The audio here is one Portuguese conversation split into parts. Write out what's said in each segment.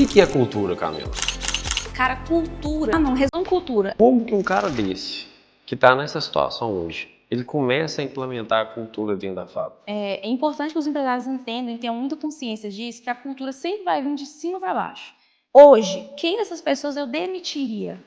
que é cultura, Camila? Cara, cultura. Ah, não, resumo cultura. Como que um cara desse, que está nessa situação hoje, ele começa a implementar a cultura dentro da fábrica? É importante que os empresários entendam e tenham muita consciência disso, que a cultura sempre vai vir de cima para baixo. Hoje, quem dessas pessoas eu demitiria?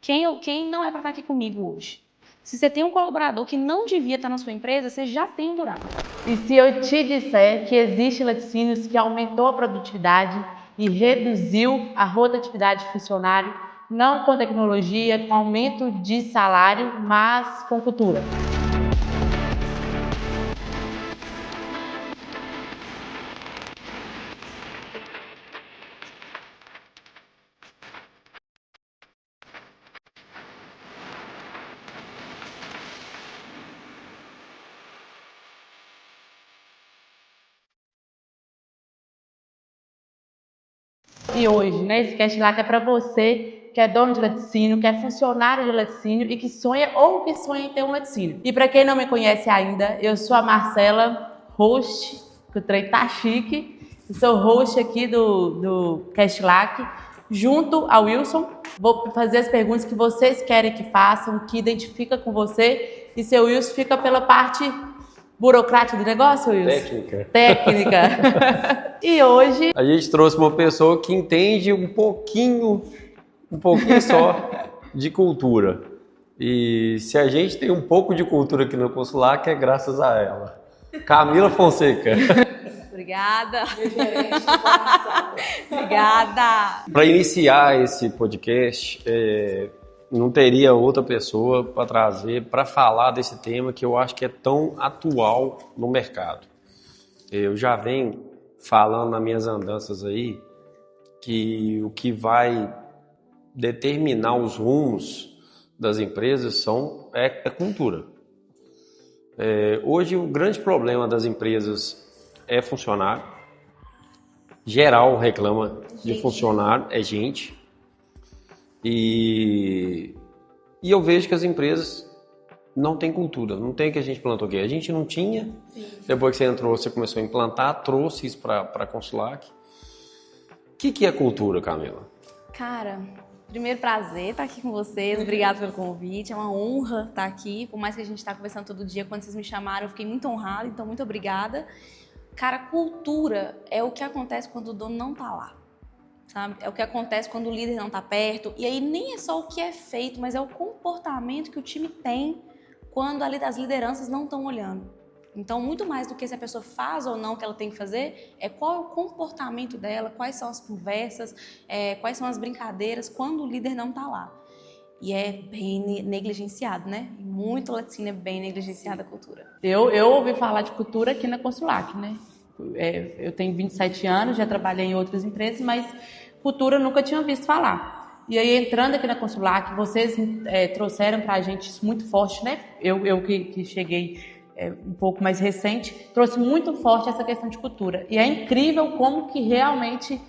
Quem não é para estar aqui comigo hoje? Se você tem um colaborador que não devia estar na sua empresa, você já tem um buraco. E se eu te disser que existe laticínios que aumentou a produtividade e reduziu a rotatividade de funcionário, não com tecnologia, com aumento de salário, mas com cultura? E hoje, né, esse Cashback é para você que é dono de laticínio, que é funcionário de laticínio e que sonha em ter um laticínio. E para quem não me conhece ainda, eu sou a Marcela, host, que o trem tá chique, eu sou host aqui do Cashback, junto ao Wilson. Vou fazer as perguntas que vocês querem que façam, que identifica com você, e seu Wilson fica pela parte burocrática do negócio, Wilson? Técnica. E hoje A gente trouxe uma pessoa que entende um pouquinho só de cultura. E se a gente tem um pouco de cultura aqui no Consulac, é graças a ela. Camila Fonseca. Obrigada. Obrigada. Para iniciar esse podcast, não teria outra pessoa para trazer, para falar desse tema que eu acho que é tão atual no mercado. Eu já venho falando nas minhas andanças aí que o que vai determinar os rumos das empresas é cultura. Hoje o grande problema das empresas é funcionário. Geral reclama de funcionário, é gente. E eu vejo que as empresas não têm cultura, não tem o que a gente plantou aqui. A gente não tinha, depois que você entrou, você começou a implantar, trouxe isso para a Consulac. O que é cultura, Camila? Cara, primeiro prazer estar aqui com vocês, obrigada pelo convite, é uma honra estar aqui, por mais que a gente está conversando todo dia, quando vocês me chamaram eu fiquei muito honrada, então muito obrigada. Cara, cultura é o que acontece quando o dono não está lá, sabe? É o que acontece quando o líder não está perto, e aí nem é só o que é feito, mas é o comportamento que o time tem quando ali as lideranças não estão olhando. Então, muito mais do que se a pessoa faz ou não o que ela tem que fazer, é qual é o comportamento dela, quais são as conversas, quais são as brincadeiras quando o líder não está lá. E é bem negligenciado, né? Muito laticínio é bem negligenciada a cultura. eu ouvi falar de cultura aqui na Consulac, né? Eu tenho 27 anos, já trabalhei em outras empresas, mas cultura eu nunca tinha visto falar. E aí, entrando aqui na Consulac, vocês trouxeram pra gente isso muito forte, né? Eu que cheguei um pouco mais recente, trouxe muito forte essa questão de cultura. E é incrível como que realmente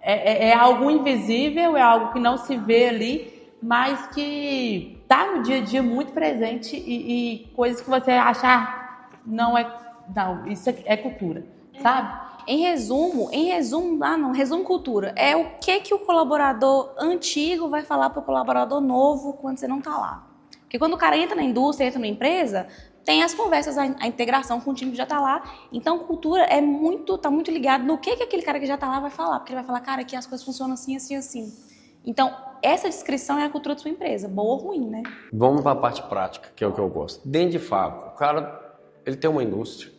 é algo invisível, é algo que não se vê ali, mas que está no dia a dia muito presente e coisas que você achar não, isso é cultura, sabe? Em resumo, resumo cultura. É o que o colaborador antigo vai falar para o colaborador novo quando você não está lá. Porque quando o cara entra na indústria, entra na empresa, tem as conversas, a integração com o time que já está lá. Então, cultura tá muito ligado no que aquele cara que já está lá vai falar. Porque ele vai falar, cara, aqui as coisas funcionam assim, assim, assim. Então, essa descrição é a cultura da sua empresa, boa ou ruim, né? Vamos para a parte prática, que é o que eu gosto. Dentro de fábrica, o cara, ele tem uma indústria.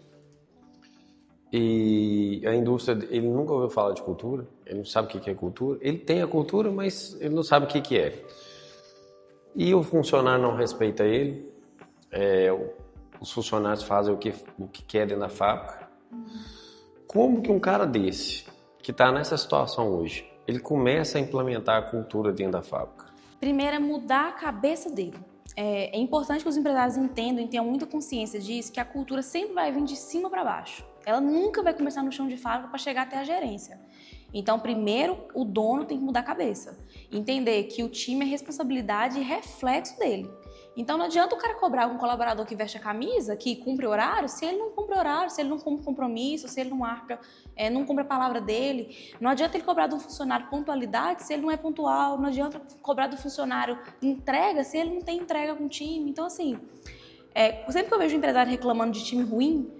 E a indústria, ele nunca ouviu falar de cultura, ele não sabe o que é cultura. Ele tem a cultura, mas ele não sabe o que é. E o funcionário não respeita ele. Os funcionários fazem o que quer dentro da fábrica. Como que um cara desse, que está nessa situação hoje, ele começa a implementar a cultura dentro da fábrica? Primeiro é mudar a cabeça dele. É importante que os empresários entendam e tenham muita consciência disso, que a cultura sempre vai vir de cima para baixo. Ela nunca vai começar no chão de fábrica para chegar até a gerência. Então, primeiro, o dono tem que mudar a cabeça. Entender que o time é responsabilidade e reflexo dele. Então não adianta o cara cobrar um colaborador que veste a camisa, que cumpre horário, se ele não cumpre horário, se ele não cumpre compromisso, se ele não marca, não cumpre a palavra dele. Não adianta ele cobrar de um funcionário pontualidade se ele não é pontual. Não adianta cobrar do funcionário entrega se ele não tem entrega com o time. Então, assim, sempre que eu vejo um empresário reclamando de time ruim,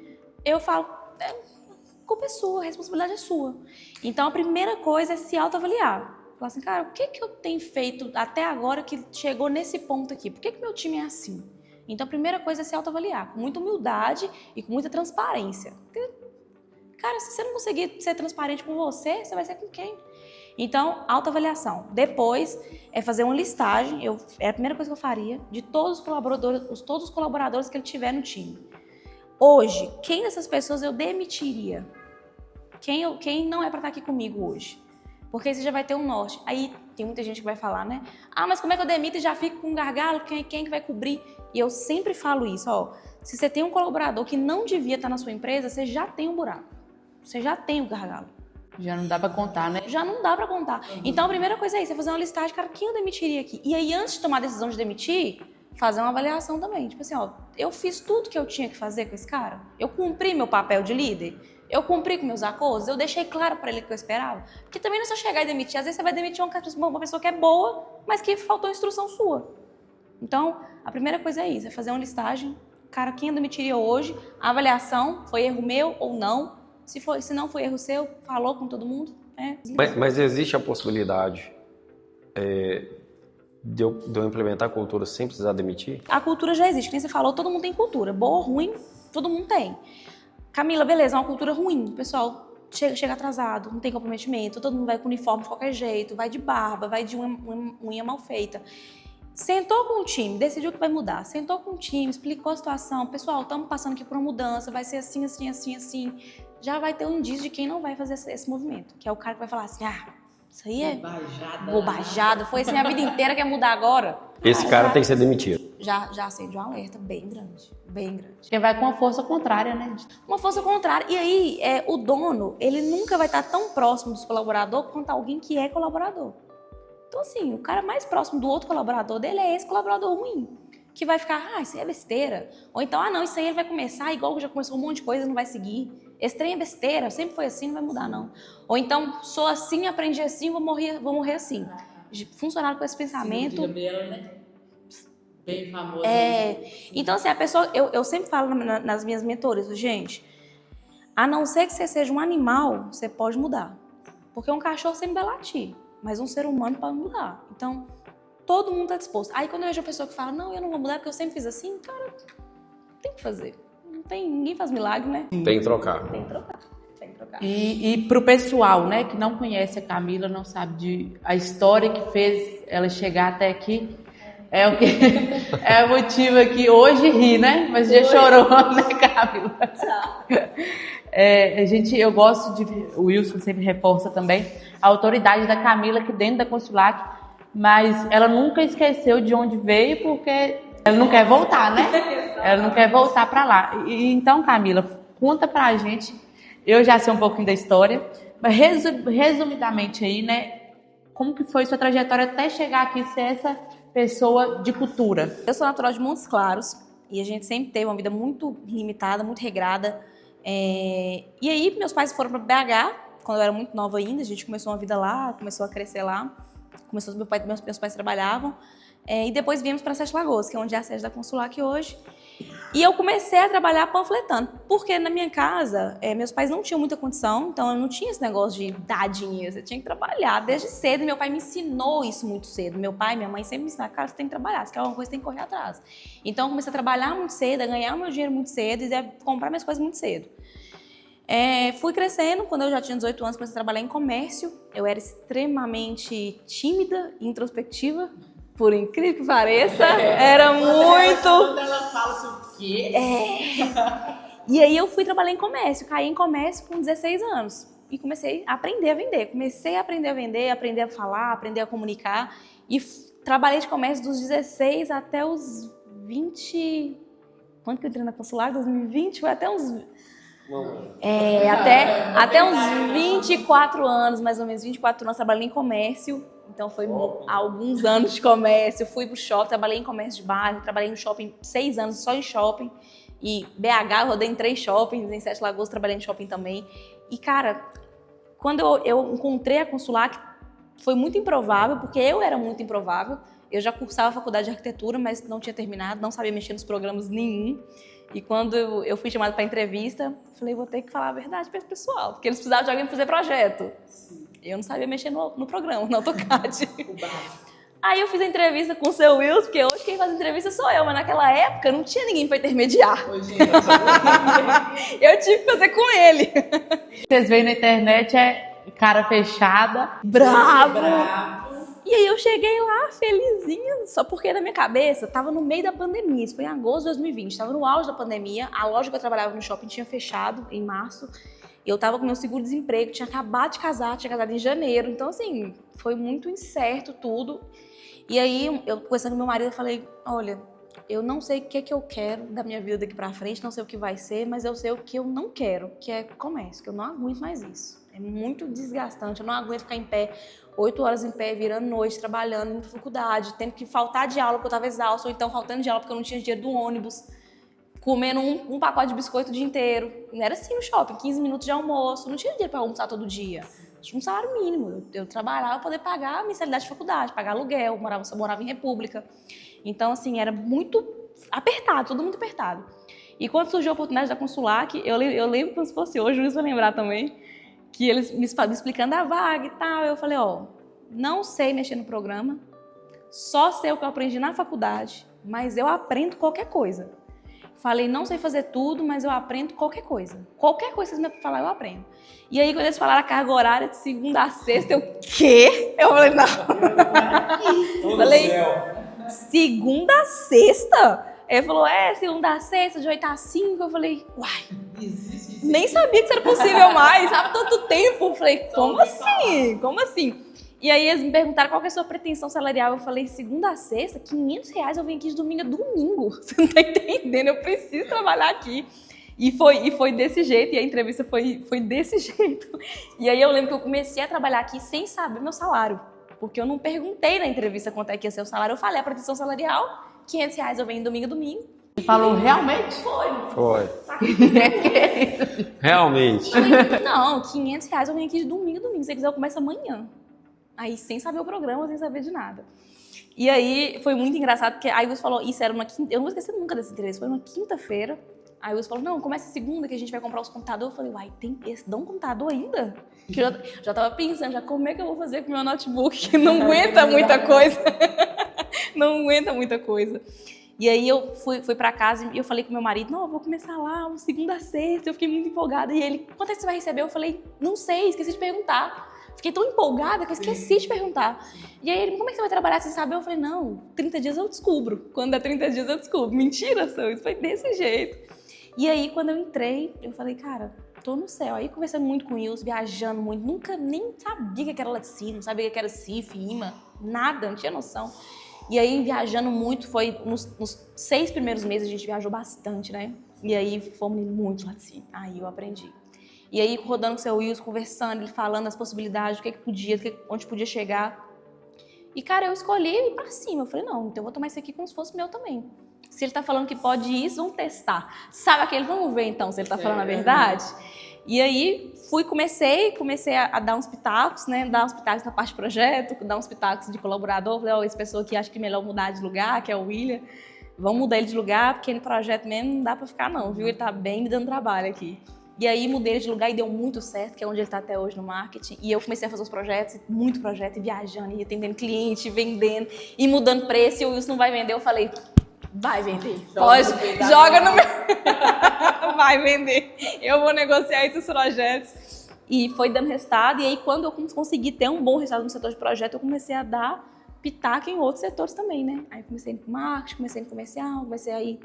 eu falo, a culpa é sua, a responsabilidade é sua. Então, a primeira coisa é se autoavaliar. Falar assim, cara, o que eu tenho feito até agora que chegou nesse ponto aqui? Por que meu time é assim? Então, a primeira coisa é se autoavaliar, com muita humildade e com muita transparência. Porque, cara, se você não conseguir ser transparente com você, você vai ser com quem? Então, autoavaliação. Depois, é fazer uma listagem, é a primeira coisa que eu faria, de todos os colaboradores que ele tiver no time. Hoje, quem dessas pessoas eu demitiria? Quem não é para estar aqui comigo hoje? Porque você já vai ter um norte. Aí tem muita gente que vai falar, né? Ah, mas como é que eu demito e já fico com um gargalo? Quem que vai cobrir? E eu sempre falo isso, ó. Se você tem um colaborador que não devia estar na sua empresa, você já tem um buraco. Você já tem o gargalo. Já não dá pra contar, né? Já não dá pra contar. Então a primeira coisa é isso, é fazer uma listagem, cara, quem eu demitiria aqui? E aí antes de tomar a decisão de demitir, fazer uma avaliação também. Tipo assim, ó, eu fiz tudo que eu tinha que fazer com esse cara? Eu cumpri meu papel de líder? Eu cumpri com meus acordos? Eu deixei claro pra ele o que eu esperava? Porque também não é só chegar e demitir. Às vezes você vai demitir uma pessoa que é boa, mas que faltou instrução sua. Então, a primeira coisa é isso, é fazer uma listagem. Cara, quem eu demitiria hoje? A avaliação, foi erro meu ou não? Se não foi erro seu, falou com todo mundo? Mas existe a possibilidade de eu implementar a cultura sem precisar demitir? A cultura já existe, como você falou, todo mundo tem cultura. Boa ou ruim, todo mundo tem. Camila, beleza, é uma cultura ruim. O pessoal chega atrasado, não tem comprometimento, todo mundo vai com uniforme de qualquer jeito, vai de barba, vai de unha mal feita. Sentou com o time, decidiu que vai mudar. Sentou com o time, explicou a situação. Pessoal, estamos passando aqui por uma mudança, vai ser assim, assim, assim, assim. Já vai ter um indício de quem não vai fazer esse movimento. Que é o cara que vai falar assim, isso aí é bobajada. Foi assim a vida inteira, quer mudar agora. Esse cara tem que ser demitido. Já acende um alerta bem grande, bem grande. Porque vai com uma força contrária, né? Uma força contrária. E aí, o dono, ele nunca vai estar tão próximo dos colaboradores quanto alguém que é colaborador. Então, assim, o cara mais próximo do outro colaborador dele é esse colaborador ruim. Que vai ficar, isso aí é besteira. Ou então, não, isso aí ele vai começar igual já começou um monte de coisa e não vai seguir. Esse trem é besteira, sempre foi assim, não vai mudar, não. Ou então, sou assim, aprendi assim, vou morrer assim. Funcionário com esse pensamento... Bem famoso. Então, assim, a pessoa... Eu sempre falo nas minhas mentorias, gente, a não ser que você seja um animal, você pode mudar. Porque um cachorro sempre vai latir, mas um ser humano pode mudar. Então, todo mundo está disposto. Aí, quando eu vejo a pessoa que fala, não, eu não vou mudar porque eu sempre fiz assim, cara, tem que fazer. Ninguém faz milagre, né? Tem que trocar. Tem que trocar. E pro pessoal, né, que não conhece a Camila, não sabe a história que fez ela chegar até aqui, é o que é o motivo aqui hoje ri, né? Mas já chorou, né, Camila? Eu gosto de, o Wilson sempre reforça também a autoridade da Camila aqui dentro da Consulac, mas ela nunca esqueceu de onde veio porque ela não quer voltar, né? Ela não quer voltar para lá. Então, Camila, conta pra gente. Eu já sei um pouquinho da história, mas resumidamente aí, né? Como que foi sua trajetória até chegar aqui e ser essa pessoa de cultura? Eu sou natural de Montes Claros e a gente sempre teve uma vida muito limitada, muito regrada. E aí, meus pais foram para BH, quando eu era muito nova ainda. A gente começou uma vida lá, começou a crescer lá. Meus pais trabalhavam. E depois viemos para Sete Lagoas, que é onde é a sede da Consulac hoje. E eu comecei a trabalhar panfletando, porque na minha casa, meus pais não tinham muita condição, então eu não tinha esse negócio de dar dinheiro, você tinha que trabalhar desde cedo, e meu pai me ensinou isso muito cedo. Meu pai e minha mãe sempre me ensinaram, cara, você tem que trabalhar, se quer alguma coisa, você tem que correr atrás. Então eu comecei a trabalhar muito cedo, a ganhar meu dinheiro muito cedo e a comprar minhas coisas muito cedo. Fui crescendo, quando eu já tinha 18 anos, comecei a trabalhar em comércio. Eu era extremamente tímida e introspectiva, por incrível que pareça, era muito... Quando ela fala sobre o quê? E aí eu fui trabalhar em comércio, caí em comércio com 16 anos e comecei a aprender a vender. Comecei a aprender a vender, aprender a falar, aprender a comunicar e trabalhei de comércio dos 16 até os 20... Quando que eu entrei na Consulac? 2020? Foi até uns... até uns 24 anos, mais ou menos, 24 anos, trabalhando em comércio. Então foi alguns anos de comércio. Eu fui pro shopping, trabalhei em comércio de bairro, trabalhei no shopping 6 anos só em shopping. E BH, eu rodei em 3 shoppings, em 7 Lagoas trabalhei em shopping também. E, cara, quando eu encontrei a Consulac, foi muito improvável, porque eu era muito improvável. Eu já cursava a faculdade de arquitetura, mas não tinha terminado, não sabia mexer nos programas nenhum. E quando eu fui chamada para entrevista, falei, vou ter que falar a verdade para esse pessoal, porque eles precisavam de alguém para fazer projeto. Sim. Eu não sabia mexer no programa, no AutoCAD. Aí eu fiz a entrevista com o seu Wilson, porque hoje quem faz entrevista sou eu, mas naquela época não tinha ninguém para intermediar. Eu tive que fazer com ele. Vocês veem na internet, é cara fechada. Bravo! E aí eu cheguei lá, felizinha, só porque na minha cabeça tava no meio da pandemia, isso foi em agosto de 2020, tava no auge da pandemia, a loja que eu trabalhava no shopping tinha fechado em março, e eu tava com meu seguro-desemprego, tinha acabado de casar, tinha casado em janeiro, então assim, foi muito incerto tudo. E aí, eu conversando com meu marido, eu falei, olha, eu não sei o que é que eu quero da minha vida daqui pra frente, não sei o que vai ser, mas eu sei o que eu não quero, que é comércio, que eu não aguento mais isso. É muito desgastante, eu não aguento ficar em pé 8 horas em pé, virando noite, trabalhando, indo pra faculdade, tendo que faltar de aula porque eu tava exausta, ou então faltando de aula porque eu não tinha dinheiro do ônibus, comendo um pacote de biscoito o dia inteiro. Não era assim no shopping, 15 minutos de almoço, não tinha dinheiro pra almoçar todo dia. Tinha um salário mínimo, eu trabalhava para poder pagar a mensalidade de faculdade, pagar aluguel, eu morava em República. Então, assim, era muito apertado, tudo muito apertado. E quando surgiu a oportunidade da Consulac, eu lembro como se fosse hoje, o Luiz vai lembrar também, que eles me explicando a vaga e tal, eu falei, ó, não sei mexer no programa, só sei o que eu aprendi na faculdade, mas eu aprendo qualquer coisa. Falei, não sei fazer tudo, mas eu aprendo qualquer coisa. Qualquer coisa que vocês me falar, eu aprendo. E aí, quando eles falaram a carga horária de segunda a sexta, eu, quê? Eu falei, não. Falei, segunda a sexta? Ele falou, segunda a sexta, de 8 a 5. Eu falei, uai, nem sabia que isso era possível mais, há tanto tempo. Eu falei, como assim? Como assim? E aí eles me perguntaram qual que é a sua pretensão salarial. Eu falei, segunda a sexta, R$500 eu venho aqui de domingo a domingo. Você não tá entendendo? Eu preciso trabalhar aqui. E foi desse jeito, e a entrevista foi desse jeito. E aí eu lembro que eu comecei a trabalhar aqui sem saber meu salário. Porque eu não perguntei na entrevista quanto é que ia ser o salário. Eu falei, a pretensão salarial, R$500 eu venho domingo a domingo. Você falou realmente? Foi. Realmente. Não, R$500 eu venho aqui de domingo a domingo. Se você quiser, eu começo amanhã. Aí, sem saber o programa, sem saber de nada. E aí, foi muito engraçado, porque aí o Wilson falou, isso era uma quinta... Eu não vou esquecer nunca dessa entrevista, foi uma quinta-feira. Aí o Wilson falou, não, começa segunda que a gente vai comprar os computadores. Eu falei, uai, dá um computador ainda? Que eu já tava pensando, já como é que eu vou fazer com o meu notebook, que não aguenta muita coisa. Não aguenta muita coisa. E aí eu fui pra casa e eu falei com meu marido, não, eu vou começar lá, segunda a sexta. Eu fiquei muito empolgada. E ele, quanto é que você vai receber? Eu falei, não sei, esqueci de perguntar. Fiquei tão empolgada que eu esqueci de perguntar. E aí ele, como é que você vai trabalhar sem saber? Eu falei, não, 30 dias eu descubro. Quando é 30 dias eu descubro. Mentira, Sam, isso foi desse jeito. E aí, quando eu entrei, eu falei, cara, tô no céu. Aí, conversando muito com o Wilson, viajando muito, nunca nem sabia o que era laticínio, não sabia o que era CIF, IMA, nada, não tinha noção. E aí, viajando muito, foi nos 6 primeiros meses a gente viajou bastante, né? E aí, fomos em muito laticínio. Aí eu aprendi. E aí, rodando com o seu Wilson, conversando, ele falando as possibilidades, o que podia, onde podia chegar. E, cara, eu escolhi ir pra cima. Eu falei, não, então eu vou tomar isso aqui como se fosse meu também. Se ele tá falando que pode isso, vamos testar. Sabe aquele, vamos ver então se ele tá falando a verdade? E aí, comecei a dar uns pitacos, né? Dar uns pitacos na parte de projeto, dar uns pitacos de colaborador. Falei, ó, essa pessoa aqui acha que é melhor mudar de lugar, que é o William. Vamos mudar ele de lugar, porque no projeto mesmo não dá pra ficar não, viu? Ele tá bem me dando trabalho aqui. E aí mudei ele de lugar e deu muito certo, que é onde ele está até hoje no marketing. E eu comecei a fazer os projetos, muito projeto, e viajando, e atendendo cliente, vendendo, e mudando preço. E o Wilson não vai vender, eu falei, vai vender, pode, joga no meu... Vai vender, eu vou negociar esses projetos. E foi dando resultado, e aí quando eu consegui ter um bom resultado no setor de projeto, eu comecei a dar pitaco em outros setores também, né? Aí comecei no marketing, comecei no comercial, comecei aí...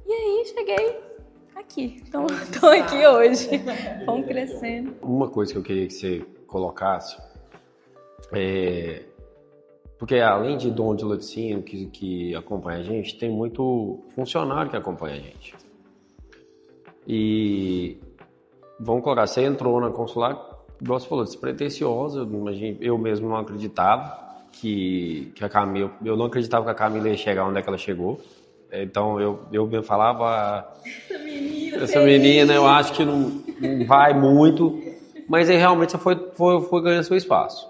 E aí cheguei... aqui, então estou aqui hoje, vamos crescendo. Uma coisa que eu queria que você colocasse porque além de dono de laticínio que acompanha a gente, tem muito funcionário que acompanha a gente. E vamos colocar, você entrou na Consulac igual você falou, despretensiosa. Eu mesmo não acreditava que a Camila... Eu não acreditava que a Camila ia chegar onde é que ela chegou. Então, eu mesmo falava... Essa menina, eu acho que não vai muito. Mas aí, realmente, você foi ganhando seu espaço.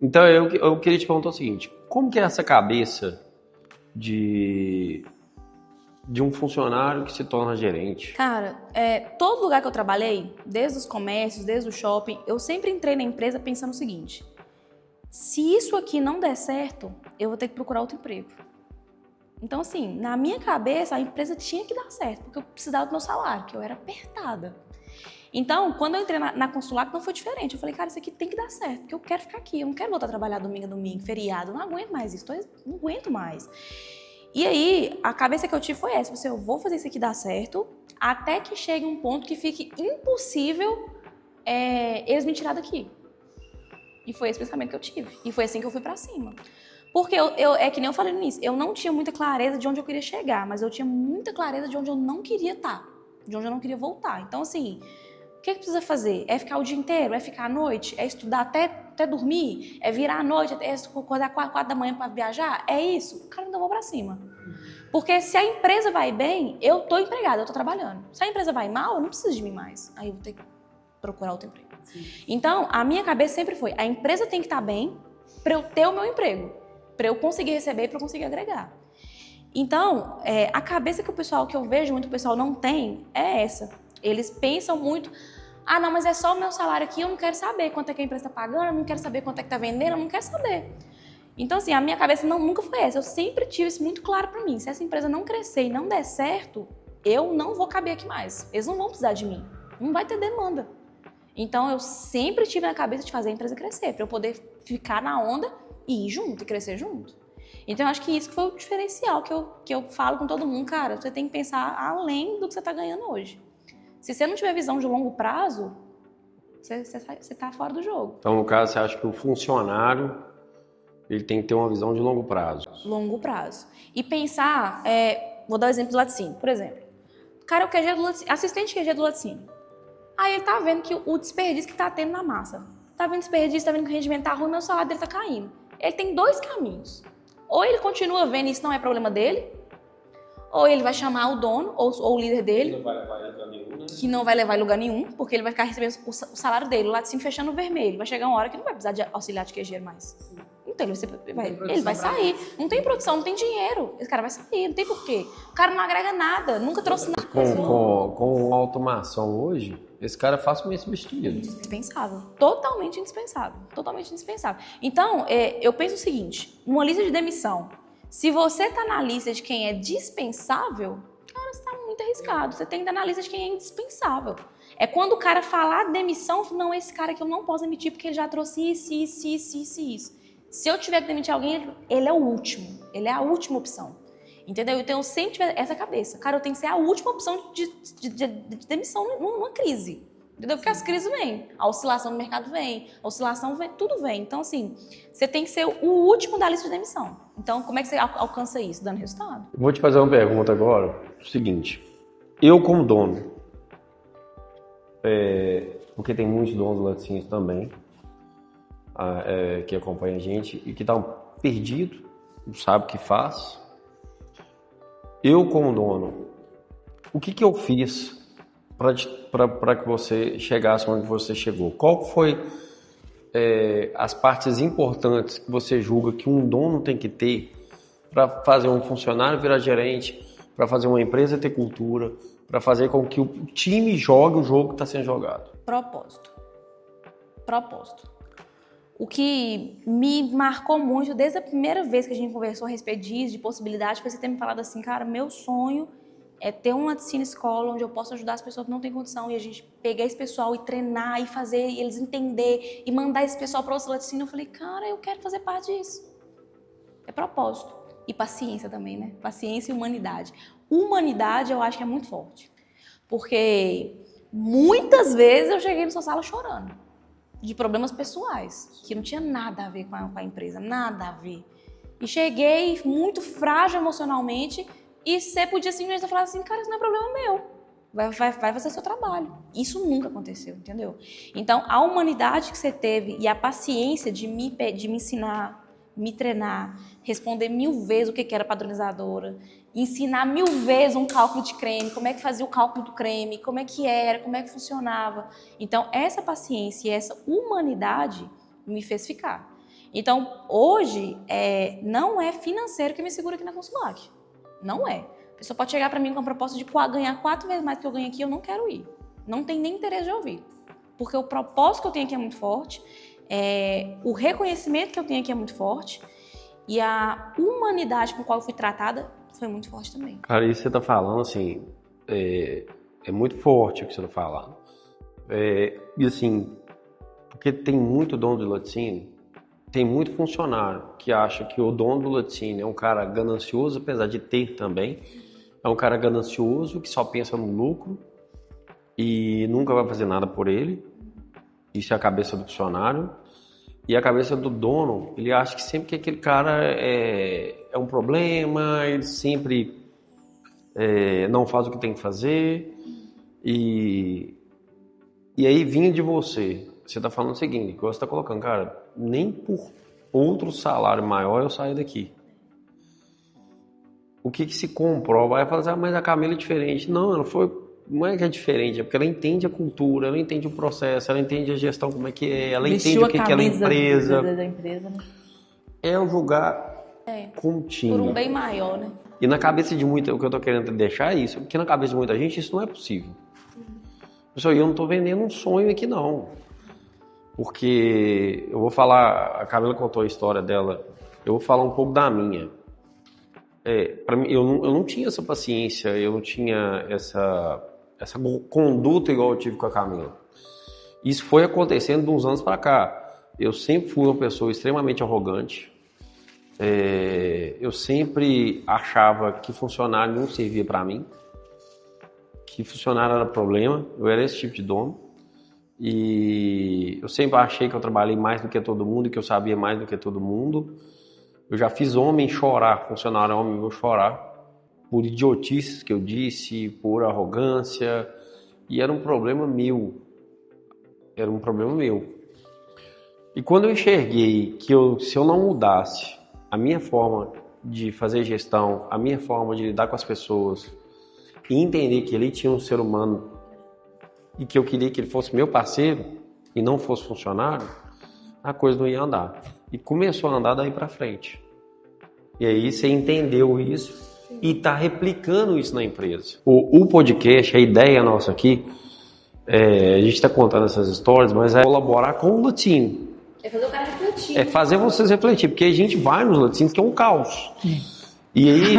Então, eu queria te perguntar o seguinte. Como que é essa cabeça de um funcionário que se torna gerente? Cara, todo lugar que eu trabalhei, desde os comércios, desde o shopping, eu sempre entrei na empresa pensando o seguinte: se isso aqui não der certo, eu vou ter que procurar outro emprego. Então, assim, na minha cabeça, a empresa tinha que dar certo, porque eu precisava do meu salário, que eu era apertada. Então, quando eu entrei na Consulac, não foi diferente. Eu falei, cara, isso aqui tem que dar certo, porque eu quero ficar aqui, eu não quero voltar a trabalhar domingo a domingo, feriado, eu não aguento mais isso, não aguento mais. E aí, a cabeça que eu tive foi essa: eu vou fazer isso aqui dar certo, até que chegue um ponto que fique impossível eles me tirar daqui. E foi esse pensamento que eu tive. E foi assim que eu fui pra cima. Porque é que nem eu falei no início, eu não tinha muita clareza de onde eu queria chegar, mas eu tinha muita clareza de onde eu não queria estar, de onde eu não queria voltar. Então, assim, o que precisa fazer? É ficar o dia inteiro? É ficar à noite? É estudar até dormir? É virar à noite? É acordar 4 da manhã para viajar? É isso? Cara, então eu vou pra cima. Porque se a empresa vai bem, eu tô empregada, eu tô trabalhando. Se a empresa vai mal, eu não preciso de mim mais. Aí eu vou ter que procurar outro emprego. Sim. Então, a minha cabeça sempre foi: a empresa tem que estar bem para eu ter o meu emprego, para eu conseguir receber e para eu conseguir agregar. Então, a cabeça que eu vejo muito o pessoal não tem é essa. Eles pensam muito: ah, não, mas é só o meu salário aqui, eu não quero saber quanto é que a empresa está pagando, eu não quero saber quanto é que está vendendo, eu não quero saber. Então, assim, a minha cabeça nunca foi essa. Eu sempre tive isso muito claro para mim: se essa empresa não crescer e não der certo, eu não vou caber aqui mais. Eles não vão precisar de mim. Não vai ter demanda. Então, eu sempre tive na cabeça de fazer a empresa crescer, para eu poder ficar na onda e ir junto, e crescer junto. Então, eu acho que isso foi o diferencial que eu falo com todo mundo: cara, você tem que pensar além do que você está ganhando hoje. Se você não tiver visão de longo prazo, você está fora do jogo. Então, no caso, você acha que o funcionário ele tem que ter uma visão de longo prazo? Longo prazo. E pensar, vou dar o exemplo do laticínio, por exemplo. O cara é o QG do laticínio, assistente QG do laticínio. Aí ele tá vendo que o desperdício que tá tendo na massa. Tá vendo desperdício, tá vendo que o rendimento tá ruim, meu salário dele tá caindo. Ele tem 2 caminhos. Ou ele continua vendo isso não é problema dele, ou ele vai chamar o dono, ou o líder dele, não vai levar ele a lugar nenhum, né? Que não vai levar em lugar nenhum, porque ele vai ficar recebendo o salário dele, o laticínio fechando vermelho. Vai chegar uma hora que não vai precisar de auxiliar de queijeiro mais. Então ele vai sair. Não tem produção, não tem dinheiro. Esse cara vai sair, não tem porquê. O cara não agrega nada, nunca trouxe nada. Com automação hoje, esse cara é facilmente substituído. Indispensável. Totalmente indispensável. Totalmente indispensável. Então, eu penso o seguinte: numa lista de demissão, se você tá na lista de quem é dispensável, cara, você tá muito arriscado. Você tem que estar na lista de quem é indispensável. É quando o cara falar demissão: não, esse cara que eu não posso demitir porque ele já trouxe isso. Se eu tiver que demitir alguém, ele é o último. Ele é a última opção. Entendeu? Então, eu sempre tive essa cabeça. Cara, eu tenho que ser a última opção de demissão numa crise. Entendeu? Porque as crises vêm. A oscilação do mercado vem. A oscilação vem. Tudo vem. Então, assim, você tem que ser o último da lista de demissão. Então, como é que você alcança isso? Dando resultado. Vou te fazer uma pergunta agora. O seguinte. Eu, como dono, porque tem muitos donos de laticínios também, que acompanham a gente e que estão perdidos, não sabe o que faz. Eu, como dono, o que eu fiz para que você chegasse onde você chegou? Qual foi as partes importantes que você julga que um dono tem que ter para fazer um funcionário virar gerente, para fazer uma empresa ter cultura, para fazer com que o time jogue o jogo que está sendo jogado? Propósito. O que me marcou muito desde a primeira vez que a gente conversou a respeito disso, de possibilidade, foi você ter me falado assim: cara, meu sonho é ter um laticínio escola onde eu possa ajudar as pessoas que não têm condição, e a gente pegar esse pessoal e treinar e fazer e eles entender e mandar esse pessoal para outro laticínio. Eu falei: cara, eu quero fazer parte disso. É propósito. E paciência também, né? Paciência e humanidade. Humanidade eu acho que é muito forte. Porque muitas vezes eu cheguei na sua sala chorando de problemas pessoais, que não tinha nada a ver com a empresa, nada a ver. E cheguei muito frágil emocionalmente, e você podia simplesmente falar assim: cara, isso não é problema meu. vai fazer seu trabalho. Isso nunca aconteceu, entendeu? Então, a humanidade que você teve e a paciência de me ensinar, me treinar, responder 1000 vezes o que era padronizadora, ensinar 1000 vezes um cálculo de creme, como é que fazia o cálculo do creme, como é que era, como é que funcionava. Então, essa paciência e essa humanidade me fez ficar. Então, hoje, não é financeiro que me segura aqui na Consulac. Não é. A pessoa pode chegar para mim com a proposta de ganhar 4 vezes mais do que eu ganho aqui, eu não quero ir. Não tem nem interesse de ouvir. Porque o propósito que eu tenho aqui é muito forte, o reconhecimento que eu tenho aqui é muito forte e a humanidade com a qual eu fui tratada foi muito forte também. Cara, isso que você tá falando, assim, é muito forte o que você tá falando. E assim, porque tem muito dono de laticínio, tem muito funcionário que acha que o dono do laticínio é um cara ganancioso, apesar de ter também. É um cara ganancioso que só pensa no lucro e nunca vai fazer nada por ele. Isso é a cabeça do funcionário. E a cabeça do dono, ele acha que sempre que aquele cara é um problema, ele sempre não faz o que tem que fazer. E aí vinha de você. Você está falando o seguinte, que você está colocando, cara, nem por outro salário maior eu saio daqui. O que se comprova? Aí fala assim, mas a Camila é diferente. Não é que é diferente, é porque ela entende a cultura, ela entende o processo, ela entende a gestão, como é que é, ela entende o que é a empresa. Da empresa, né? É um lugar contínuo. Por um bem maior, né? E na cabeça de muita, o que eu tô querendo deixar é isso, porque na cabeça de muita gente isso não é possível. Pessoal, eu não tô vendendo um sonho aqui não. Porque eu vou falar, a Camila contou a história dela, eu vou falar um pouco da minha. Para mim, eu não tinha essa paciência, eu não tinha essa conduta igual eu tive com a Camila. Isso foi acontecendo de uns anos para cá. Eu sempre fui uma pessoa extremamente arrogante. Eu sempre achava que funcionário não servia para mim, que funcionário era problema. Eu era esse tipo de dono. E eu sempre achei que eu trabalhei mais do que todo mundo e que eu sabia mais do que todo mundo. Eu já fiz homem chorar, funcionário homem meu chorar, por idiotices que eu disse, por arrogância, e era um problema meu. Era um problema meu. E quando eu enxerguei que se eu não mudasse a minha forma de fazer gestão, a minha forma de lidar com as pessoas, e entender que ele tinha um ser humano e que eu queria que ele fosse meu parceiro e não fosse funcionário, a coisa não ia andar. E começou a andar daí pra frente. E aí você entendeu isso e tá replicando isso na empresa. O podcast, a ideia nossa aqui, a gente tá contando essas histórias, mas é colaborar com o latim. É fazer o cara refletir. É fazer vocês refletir, porque a gente vai nos laticínios que é um caos. E aí...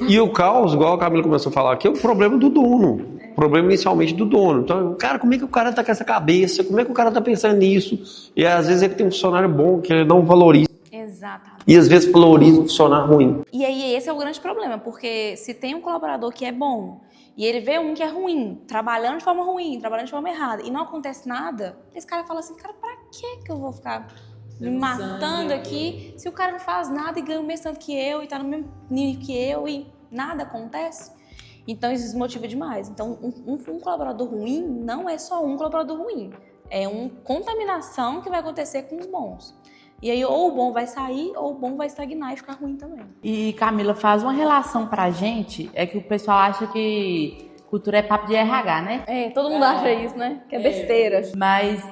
E o caos, igual a Camila começou a falar aqui, é o problema do dono. O problema inicialmente do dono. Então, cara, como é que o cara tá com essa cabeça? Como é que o cara tá pensando nisso? E às vezes ele tem um funcionário bom que ele não valoriza. Exatamente. E às vezes valoriza um funcionário ruim. E aí esse é o grande problema, porque se tem um colaborador que é bom e ele vê um que é ruim, trabalhando de forma ruim, trabalhando de forma errada, e não acontece nada, esse cara fala assim, cara, pra que eu vou ficar me matando aqui se o cara não faz nada e ganha o mesmo tanto que eu e tá no mesmo nível que eu e nada acontece? Então isso desmotiva demais. Então um colaborador ruim não é só um colaborador ruim, é uma contaminação que vai acontecer com os bons. E aí ou o bom vai sair ou o bom vai estagnar e ficar ruim também. E Camila, faz uma relação pra gente, é que o pessoal acha que cultura é papo de RH, né? Todo mundo acha isso, né? Que é besteira. Mas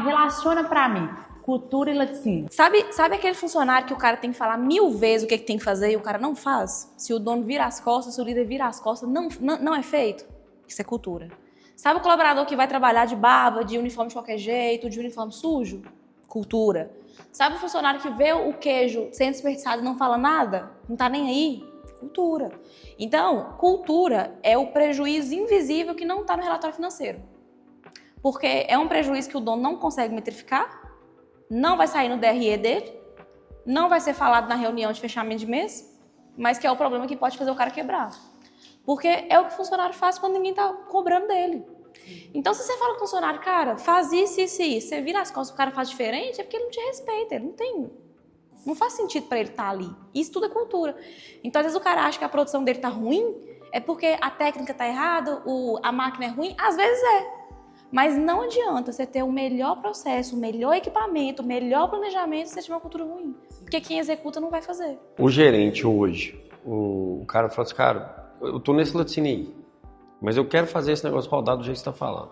relaciona pra mim. Cultura e laticínio. Sabe aquele funcionário que o cara tem que falar 1000 vezes o que tem que fazer e o cara não faz? Se o dono vira as costas, se o líder vira as costas, não é feito? Isso é cultura. Sabe o colaborador que vai trabalhar de barba, de uniforme de qualquer jeito, de uniforme sujo? Cultura. Sabe o funcionário que vê o queijo sendo desperdiçado e não fala nada? Não tá nem aí? Cultura. Então, cultura é o prejuízo invisível que não tá no relatório financeiro. Porque é um prejuízo que o dono não consegue metrificar, não vai sair no DRE dele, não vai ser falado na reunião de fechamento de mês, mas que é o problema que pode fazer o cara quebrar. Porque é o que o funcionário faz quando ninguém tá cobrando dele. Então, se você fala com o funcionário, cara, faz isso, você vira as costas, o cara faz diferente, é porque ele não te respeita, ele não tem Não faz sentido para ele estar ali. Isso tudo é cultura. Então, às vezes o cara acha que a produção dele tá ruim, é porque a técnica tá errada, a máquina é ruim. Às vezes é. Mas não adianta você ter o melhor processo, o melhor equipamento, o melhor planejamento se você tiver uma cultura ruim. Porque quem executa não vai fazer. O gerente hoje, o cara fala assim, cara, eu tô nesse laticínio aí, mas eu quero fazer esse negócio rodar do jeito que você tá falando.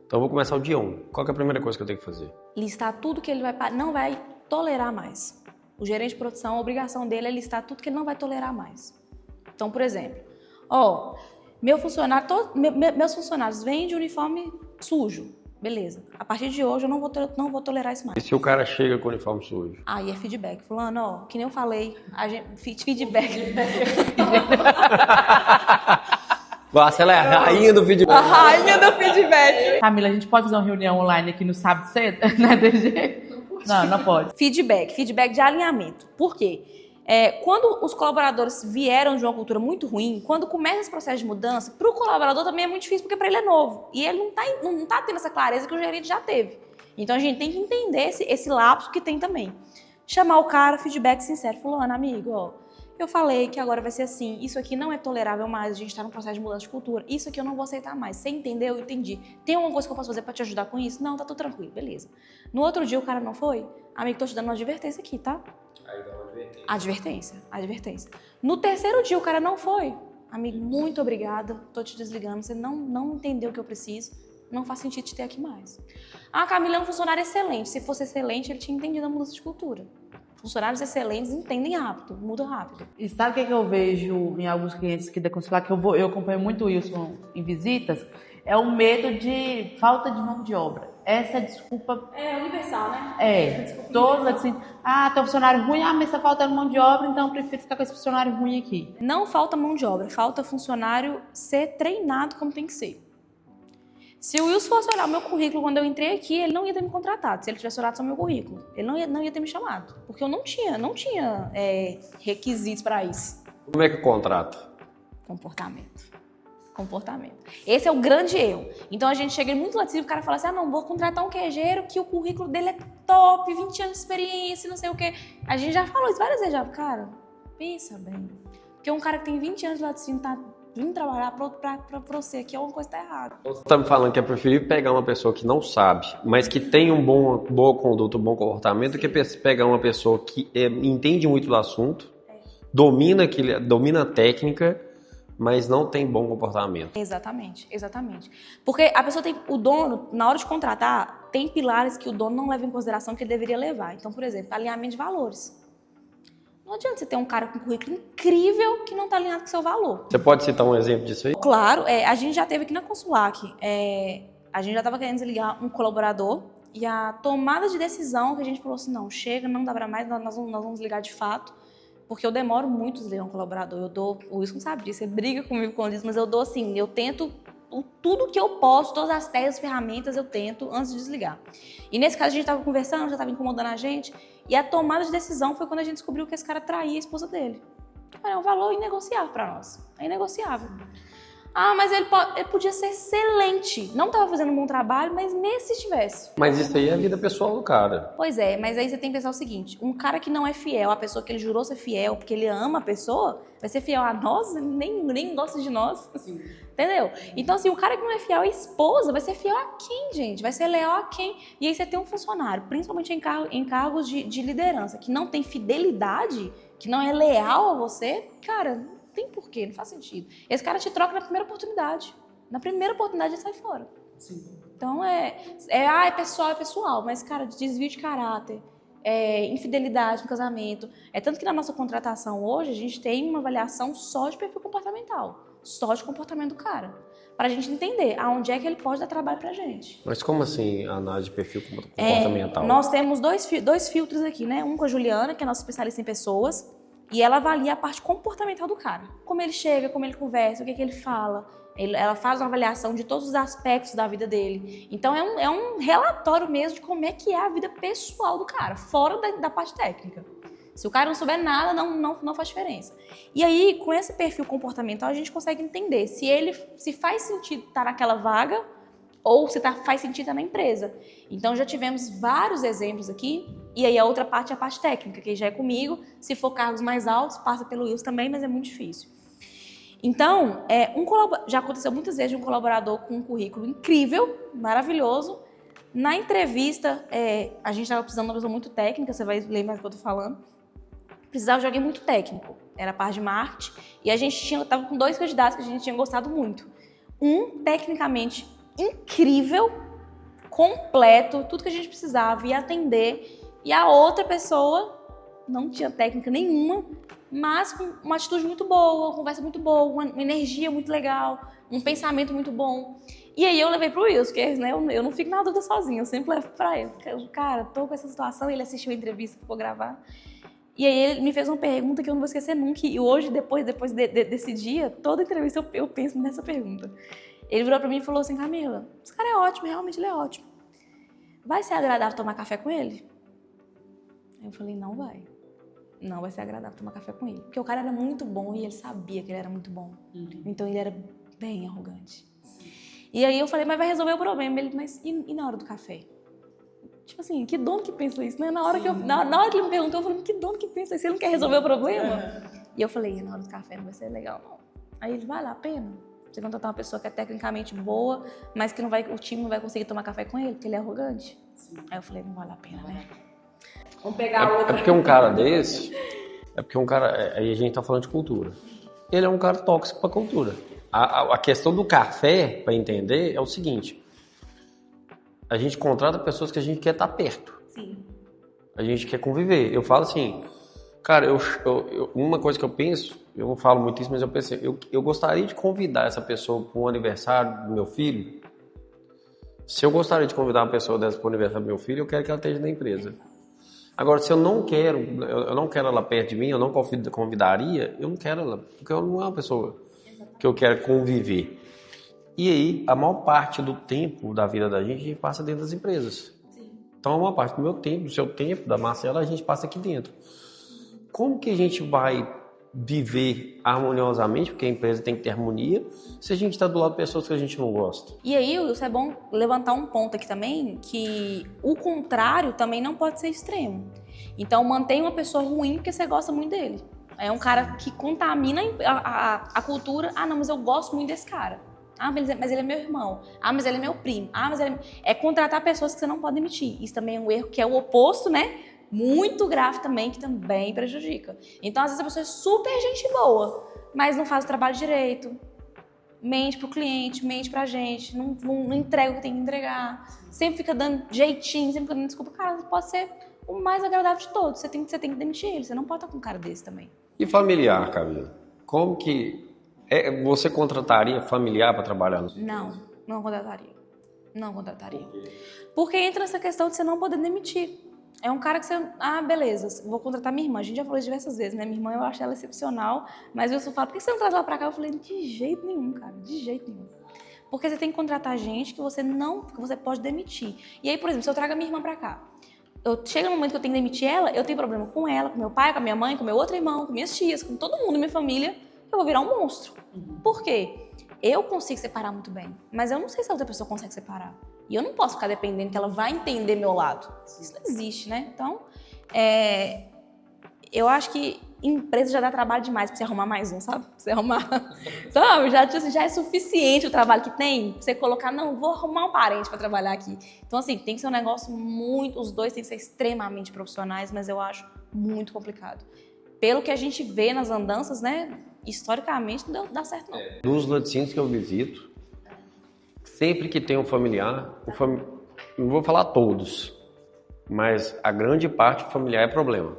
Então eu vou começar o dia 1. Qual que é a primeira coisa que eu tenho que fazer? Listar tudo que ele não vai tolerar mais. O gerente de produção, a obrigação dele é listar tudo que ele não vai tolerar mais. Então, por exemplo, meus funcionários vêm de uniforme sujo. Beleza. A partir de hoje eu não vou tolerar isso mais. E se o cara chega com o uniforme sujo? Aí é feedback. Fulano, que nem eu falei, feedback. Nossa, ela é a rainha do feedback. A rainha do feedback. Camila, a gente pode fazer uma reunião online aqui no sábado cedo? Não é desse jeito? Não pode. Feedback de alinhamento. Por quê? Quando os colaboradores vieram de uma cultura muito ruim, quando começa esse processo de mudança, para o colaborador também é muito difícil, porque para ele é novo. E ele não tá tendo essa clareza que o gerente já teve. Então a gente tem que entender esse lapso que tem também. Chamar o cara, feedback sincero. Fulano, amigo, eu falei que agora vai ser assim, isso aqui não é tolerável mais, a gente está num processo de mudança de cultura, isso aqui eu não vou aceitar mais. Você entendeu? Eu entendi. Tem alguma coisa que eu posso fazer para te ajudar com isso? Não, tá tudo tranquilo, beleza. No outro dia o cara não foi? Amigo, tô te dando uma advertência aqui, tá? Aí dá uma Advertência. No terceiro dia o cara não foi. Amigo, muito obrigada, tô te desligando, você não entendeu o que eu preciso, não faz sentido te ter aqui mais. Camila é um funcionário excelente, se fosse excelente ele tinha entendido a mudança de cultura. Funcionários excelentes entendem rápido, mudam rápido. E sabe o que eu vejo em alguns clientes aqui da Consular, que eu acompanho muito o Wilson em visitas, é o medo de falta de mão de obra. Essa desculpa... É universal, né? Todos assim, tem um funcionário ruim, mas tá faltando mão de obra, então eu prefiro ficar com esse funcionário ruim aqui. Não falta mão de obra, falta funcionário ser treinado como tem que ser. Se o Wilson fosse olhar o meu currículo quando eu entrei aqui, ele não ia ter me contratado. Se ele tivesse olhado só o meu currículo, ele não ia ter me chamado. Porque eu não tinha requisitos para isso. Como é que contrata? Comportamento. Esse é o grande erro. Então a gente chega muito lá e o cara fala assim, não, vou contratar um queijeiro que o currículo dele é top, 20 anos de experiência, não sei o quê. A gente já falou isso várias vezes já. Cara, pensa bem. Porque um cara que tem 20 anos de laticínio tá vindo trabalhar pra você aqui, alguma coisa tá errada. Você tá me falando que é preferível pegar uma pessoa que não sabe, mas que tem boa conduta, um bom comportamento, do que pegar uma pessoa que entende muito do assunto, domina a técnica, mas não tem bom comportamento. Exatamente. Porque a pessoa o dono, na hora de contratar, tem pilares que o dono não leva em consideração que ele deveria levar. Então, por exemplo, alinhamento de valores. Não adianta você ter um cara com um currículo incrível que não está alinhado com o seu valor. Você pode citar um exemplo disso aí? Claro, a gente já teve aqui na Consulac, a gente já estava querendo desligar um colaborador e a tomada de decisão que a gente falou assim, não, chega, não dá para mais, nós vamos desligar de fato, porque eu demoro muito a desligar um colaborador. O Wilson sabe disso, você briga comigo quando diz, mas eu dou assim, eu tento tudo que eu posso, todas as técnicas, ferramentas eu tento antes de desligar. E nesse caso a gente estava conversando, já estava incomodando a gente, e a tomada de decisão foi quando a gente descobriu que esse cara traía a esposa dele. É um valor inegociável para nós, é inegociável. Mas ele podia ser excelente, não estava fazendo um bom trabalho, mas mesmo se estivesse. Mas isso aí é a vida pessoal do cara. Pois é, mas aí você tem que pensar o seguinte, um cara que não é fiel, a pessoa que ele jurou ser fiel, porque ele ama a pessoa, vai ser fiel a nós, nem gosta de nós. Sim. Entendeu? Então, assim, o cara que não é fiel à esposa vai ser fiel a quem, gente? Vai ser leal a quem? E aí você tem um funcionário, principalmente em cargos de liderança, que não tem fidelidade, que não é leal a você, cara, não tem porquê, não faz sentido. Esse cara te troca na primeira oportunidade. Na primeira oportunidade ele sai fora. Sim. Então, é pessoal, mas, cara, desvio de caráter, infidelidade no casamento. Tanto que na nossa contratação hoje, a gente tem uma avaliação só de perfil comportamental. Só de comportamento do cara. Pra gente entender aonde é que ele pode dar trabalho pra gente. Mas como assim a análise de perfil comportamental? Nós temos dois filtros aqui, né? Um com a Juliana, que é nossa especialista em pessoas, e ela avalia a parte comportamental do cara. Como ele chega, como ele conversa, o que ele fala. Ela faz uma avaliação de todos os aspectos da vida dele. Então é um relatório mesmo de como é que é a vida pessoal do cara, fora da parte técnica. Se o cara não souber nada, não faz diferença. E aí, com esse perfil comportamental, a gente consegue entender se faz sentido estar naquela vaga ou se faz sentido estar na empresa. Então já tivemos vários exemplos aqui, e aí a outra parte é a parte técnica, que já é comigo. Se for cargos mais altos, passa pelo Wilson também, mas é muito difícil. Então, já aconteceu muitas vezes de um colaborador com um currículo incrível, maravilhoso. Na entrevista, a gente estava precisando de uma pessoa muito técnica, você vai ler mais o que eu estou falando. Precisava de alguém muito técnico, era a parte de marketing, e a gente estava com 2 candidatos que a gente tinha gostado muito. Um, tecnicamente incrível, completo, tudo que a gente precisava, ia atender, e a outra pessoa não tinha técnica nenhuma, mas com uma atitude muito boa, uma conversa muito boa, uma energia muito legal, um pensamento muito bom. E aí eu levei pro Wilson, porque né, eu não fico na dúvida sozinha, eu sempre levo pra ele. Cara, tô com essa situação, ele assistiu a entrevista, ficou gravar. E aí ele me fez uma pergunta que eu não vou esquecer nunca, e hoje, depois desse dia, toda entrevista eu penso nessa pergunta. Ele virou pra mim e falou assim: Camila, esse cara é ótimo, realmente ele é ótimo. Vai ser agradável tomar café com ele? Eu falei: não vai. Não vai ser agradável tomar café com ele. Porque o cara era muito bom e ele sabia que ele era muito bom. Então ele era bem arrogante. E aí eu falei: mas vai resolver o problema. Ele: mas e na hora do café? Tipo assim, que dono que pensa isso, né? Na hora que ele me perguntou, eu falei: que dono que pensa isso? Ele não quer resolver o problema? E eu falei: na hora do café não vai ser legal, não. Aí ele: vai lá, a pena. Você contratar uma pessoa que é tecnicamente boa, mas que o time não vai conseguir tomar café com ele, porque ele é arrogante. Aí eu falei: não vale a pena, né? Vamos pegar outra. É porque um cara desse... Aí a gente tá falando de cultura. Ele é um cara tóxico pra cultura. A questão do café, pra entender, é o seguinte. A gente contrata pessoas que a gente quer estar perto. Sim. A gente quer conviver. Eu falo assim... Cara, uma coisa que eu penso... Eu não falo muito isso, mas eu pensei... Eu gostaria de convidar essa pessoa para um aniversário do meu filho. Se eu gostaria de convidar uma pessoa dessa para o aniversário do meu filho, eu quero que ela esteja na empresa. Agora, se eu não quero ela perto de mim, eu não convidaria, eu não quero ela, porque eu não é uma pessoa que eu quero conviver. E aí, a maior parte do tempo da vida da gente passa dentro das empresas. Sim. Então, a maior parte do meu tempo, do seu tempo, da Marcela, a gente passa aqui dentro. Como que a gente vai viver harmoniosamente, porque a empresa tem que ter harmonia, se a gente está do lado de pessoas que a gente não gosta? E aí, Wilson, é bom levantar um ponto aqui também, que o contrário também não pode ser extremo. Então, mantém uma pessoa ruim porque você gosta muito dele. É um cara que contamina a cultura. Ah, não, mas eu gosto muito desse cara. Ah, mas ele é meu irmão. Ah, mas ele é meu primo. Ah, mas ele é contratar pessoas que você não pode demitir. Isso também é um erro que é o oposto, né? Muito grave também, que também prejudica. Então, às vezes a pessoa é super gente boa, mas não faz o trabalho direito, mente pro cliente, mente pra gente, não entrega o que tem que entregar, sempre fica dando jeitinho, sempre fica dando desculpa. Cara, pode ser o mais agradável de todos, você tem que demitir ele, você não pode estar com um cara desse também. E familiar, Camila? Como que... você contrataria familiar para trabalhar? Não contrataria. Não contrataria. Porque entra nessa questão de você não poder demitir. É um cara que você... Ah, beleza, vou contratar minha irmã. A gente já falou isso diversas vezes, né? Minha irmã, eu acho ela excepcional. Mas o Wilson fala: por que você não traz ela pra cá? Eu falei: de jeito nenhum, cara. De jeito nenhum. Porque você tem que contratar gente que você pode demitir. E aí, por exemplo, se eu trago a minha irmã pra cá, chega no momento que eu tenho que demitir ela, eu tenho problema com ela, com meu pai, com a minha mãe, com meu outro irmão, com minhas tias, com todo mundo da minha família, eu vou virar um monstro. Por quê? Eu consigo separar muito bem, mas eu não sei se a outra pessoa consegue separar. E eu não posso ficar dependendo que ela vai entender meu lado. Isso não existe, né? Então, eu acho que empresa já dá trabalho demais pra você arrumar mais um, sabe? Você arrumar... Sabe? Já é suficiente o trabalho que tem pra você colocar: não, vou arrumar um parente pra trabalhar aqui. Então, assim, tem que ser um negócio muito... Os dois têm que ser extremamente profissionais, mas eu acho muito complicado. Pelo que a gente vê nas andanças, né? Historicamente, não dá certo, não. Dos laticínios que eu visito, sempre que tem um familiar, não vou falar todos, mas a grande parte do familiar é problema.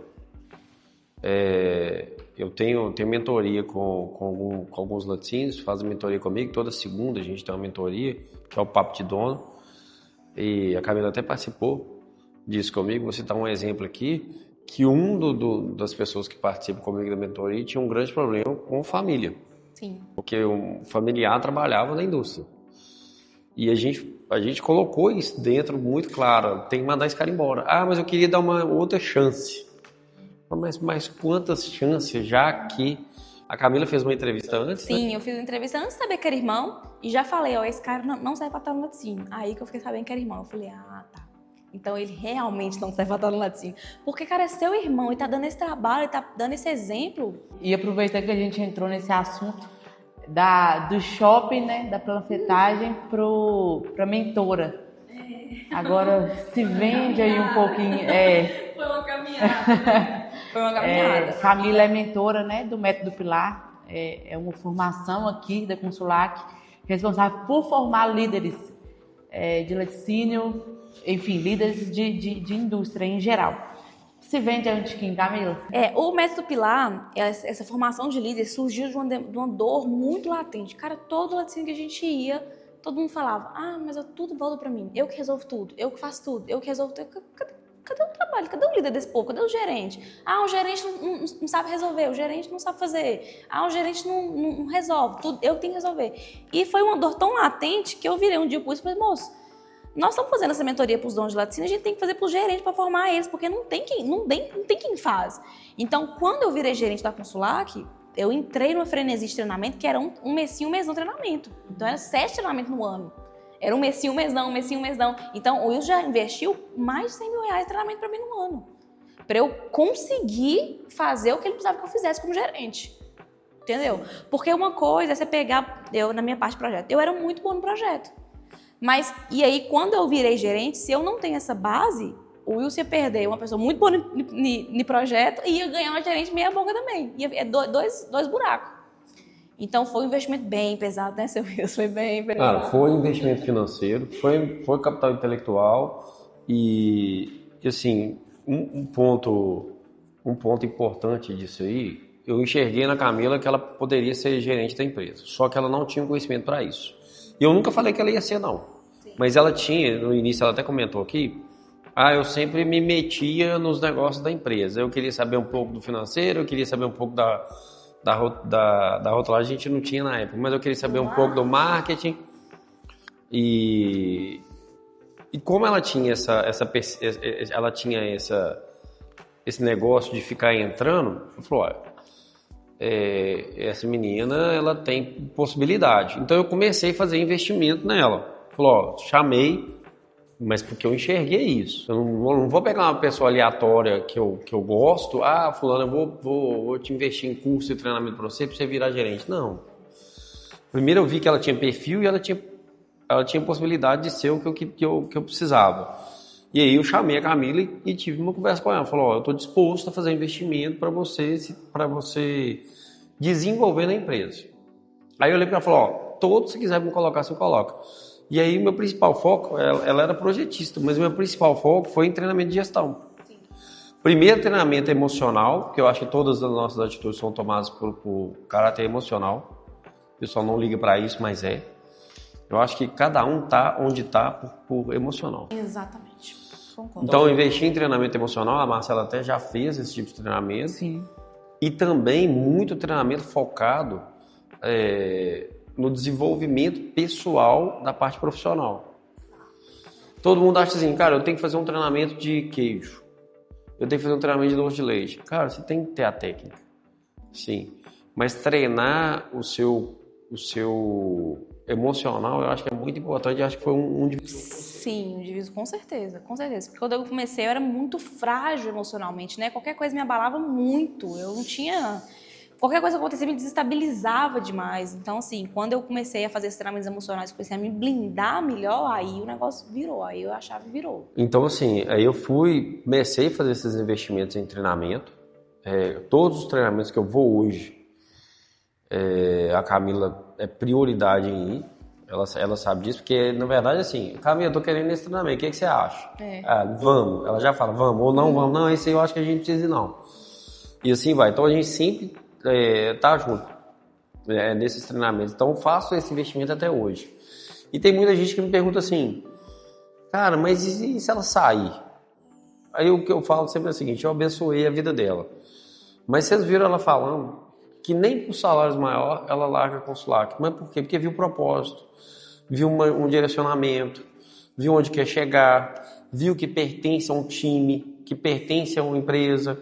Eu tenho mentoria com alguns laticínios, fazem mentoria comigo. Toda segunda a gente tem uma mentoria, que é o Papo de Dono. E a Camila até participou disso comigo. Vou citar um exemplo aqui, que das pessoas que participam comigo da mentoria tinha um grande problema com família. Sim. Porque um familiar trabalhava na indústria. E a gente colocou isso dentro muito claro: tem que mandar esse cara embora. Ah, mas eu queria dar uma outra chance. Mas quantas chances, já que A Camila fez uma entrevista antes, Sim, né? eu fiz uma entrevista antes de saber que era irmão e já falei, ó, esse cara não serve pra estar no laticínio. Aí que eu fiquei sabendo que era irmão. Eu falei, ah, tá. Então ele realmente não serve pra estar no laticínio. Porque, cara, é seu irmão, ele tá dando esse trabalho, ele tá dando esse exemplo. E aproveitar que a gente entrou nesse assunto do shopping, né, da panfletagem pra mentora. Agora se vende aí um pouquinho. Foi uma caminhada. Foi uma caminhada. Camila é mentora, né, do Método Pilar. É uma formação aqui da Consulac, responsável por formar líderes de laticínio, enfim, líderes de indústria em geral. Se vende onde, Camila? O Método Pilar, essa formação de líder surgiu de uma dor muito latente. Cara, todo laticínio que a gente ia, todo mundo falava, mas tudo volta pra mim, eu que resolvo tudo, eu que faço tudo, eu que resolvo tudo. Cadê o trabalho? Cadê o líder desse povo? Cadê o gerente? O gerente não sabe resolver, o gerente não sabe fazer, o gerente não resolve, tudo eu que tenho que resolver. E foi uma dor tão latente que eu virei um dia pro isso e falei, moço, nós estamos fazendo essa mentoria para os donos de laticínio, a gente tem que fazer para os gerentes para formar eles, porque não tem quem faz. Então, quando eu virei gerente da Consulac, eu entrei numa frenesi de treinamento que era um mêsinho, um mês não treinamento. Então, era 7 treinamentos no ano. Era um mêsinho, um mês não, um mêsinho, um mês não. Então, o Will já investiu mais de 100 mil reais de treinamento para mim no ano. Para eu conseguir fazer o que ele precisava que eu fizesse como gerente. Entendeu? Porque uma coisa é você pegar, na minha parte de projeto, eu era muito boa no projeto. Mas, e aí, quando eu virei gerente, se eu não tenho essa base, o Wilson ia perder uma pessoa muito boa no projeto e ia ganhar uma gerente meia boca também. É dois buracos. Então, foi um investimento bem pesado, né, seu Wilson? Foi bem pesado. Cara, foi investimento financeiro, foi capital intelectual e assim, um ponto importante disso aí, eu enxerguei na Camila que ela poderia ser gerente da empresa, só que ela não tinha conhecimento para isso. E eu nunca falei que ela ia ser, não. Sim. Mas ela tinha, no início ela até comentou aqui, eu sempre me metia nos negócios da empresa. Eu queria saber um pouco do financeiro, eu queria saber um pouco da rotulagem, a gente não tinha na época, mas eu queria saber um pouco do marketing. E como ela tinha esse negócio de ficar entrando, eu falei, essa menina, ela tem possibilidade. Então eu comecei a fazer investimento nela. Falou, chamei, mas porque eu enxerguei isso. Eu não vou pegar uma pessoa aleatória que eu gosto, fulano, eu vou te investir em curso e treinamento para você virar gerente. Não. Primeiro eu vi que ela tinha perfil e ela tinha possibilidade de ser o que eu precisava. E aí eu chamei a Camila e tive uma conversa com ela. Falou, eu estou disposto a fazer investimento para você desenvolver na empresa. Aí eu olhei para ela e falei, todos se quiser me colocar, você coloca. E aí meu principal foco, ela era projetista, mas o meu principal foco foi em treinamento de gestão. Sim. Primeiro, treinamento emocional, que eu acho que todas as nossas atitudes são tomadas por caráter emocional. O pessoal não liga para isso, mas é. Eu acho que cada um tá onde tá por emocional. Exatamente. Concordo. Então, eu investi em treinamento emocional, a Marcela até já fez esse tipo de treinamento. Sim. E também muito treinamento focado no desenvolvimento pessoal da parte profissional. Todo mundo acha assim, cara, eu tenho que fazer um treinamento de queijo. Eu tenho que fazer um treinamento de doce de leite. Cara, você tem que ter a técnica. Sim. Mas treinar o seu emocional, eu acho que é muito importante. Eu acho que foi um divisor. Sim, um divisor, com certeza, com certeza. Porque quando eu comecei, eu era muito frágil emocionalmente, né? Qualquer coisa me abalava muito. Eu não tinha... Qualquer coisa que acontecia me desestabilizava demais. Então, assim, quando eu comecei a fazer esses treinamentos emocionais, comecei a me blindar melhor, aí o negócio virou, aí a chave virou. Então, assim, aí eu comecei a fazer esses investimentos em treinamento. Todos os treinamentos que eu vou hoje, a Camila é prioridade em ir. Ela sabe disso, porque, na verdade, assim, Camila, eu tô querendo esse treinamento, o que você acha? Vamos. Ela já fala, vamos, ou não vamos. Não, esse aí eu acho que a gente precisa ir, não. E assim vai. Então, a gente sempre tá junto nesses treinamentos. Então, eu faço esse investimento até hoje. E tem muita gente que me pergunta assim, cara, mas e se ela sair? Aí o que eu falo sempre é o seguinte, eu abençoei a vida dela. Mas vocês viram ela falando que nem por salários maior ela larga a Consulac. Mas por quê? Porque viu o propósito, viu um direcionamento, viu onde quer chegar, viu que pertence a um time, que pertence a uma empresa.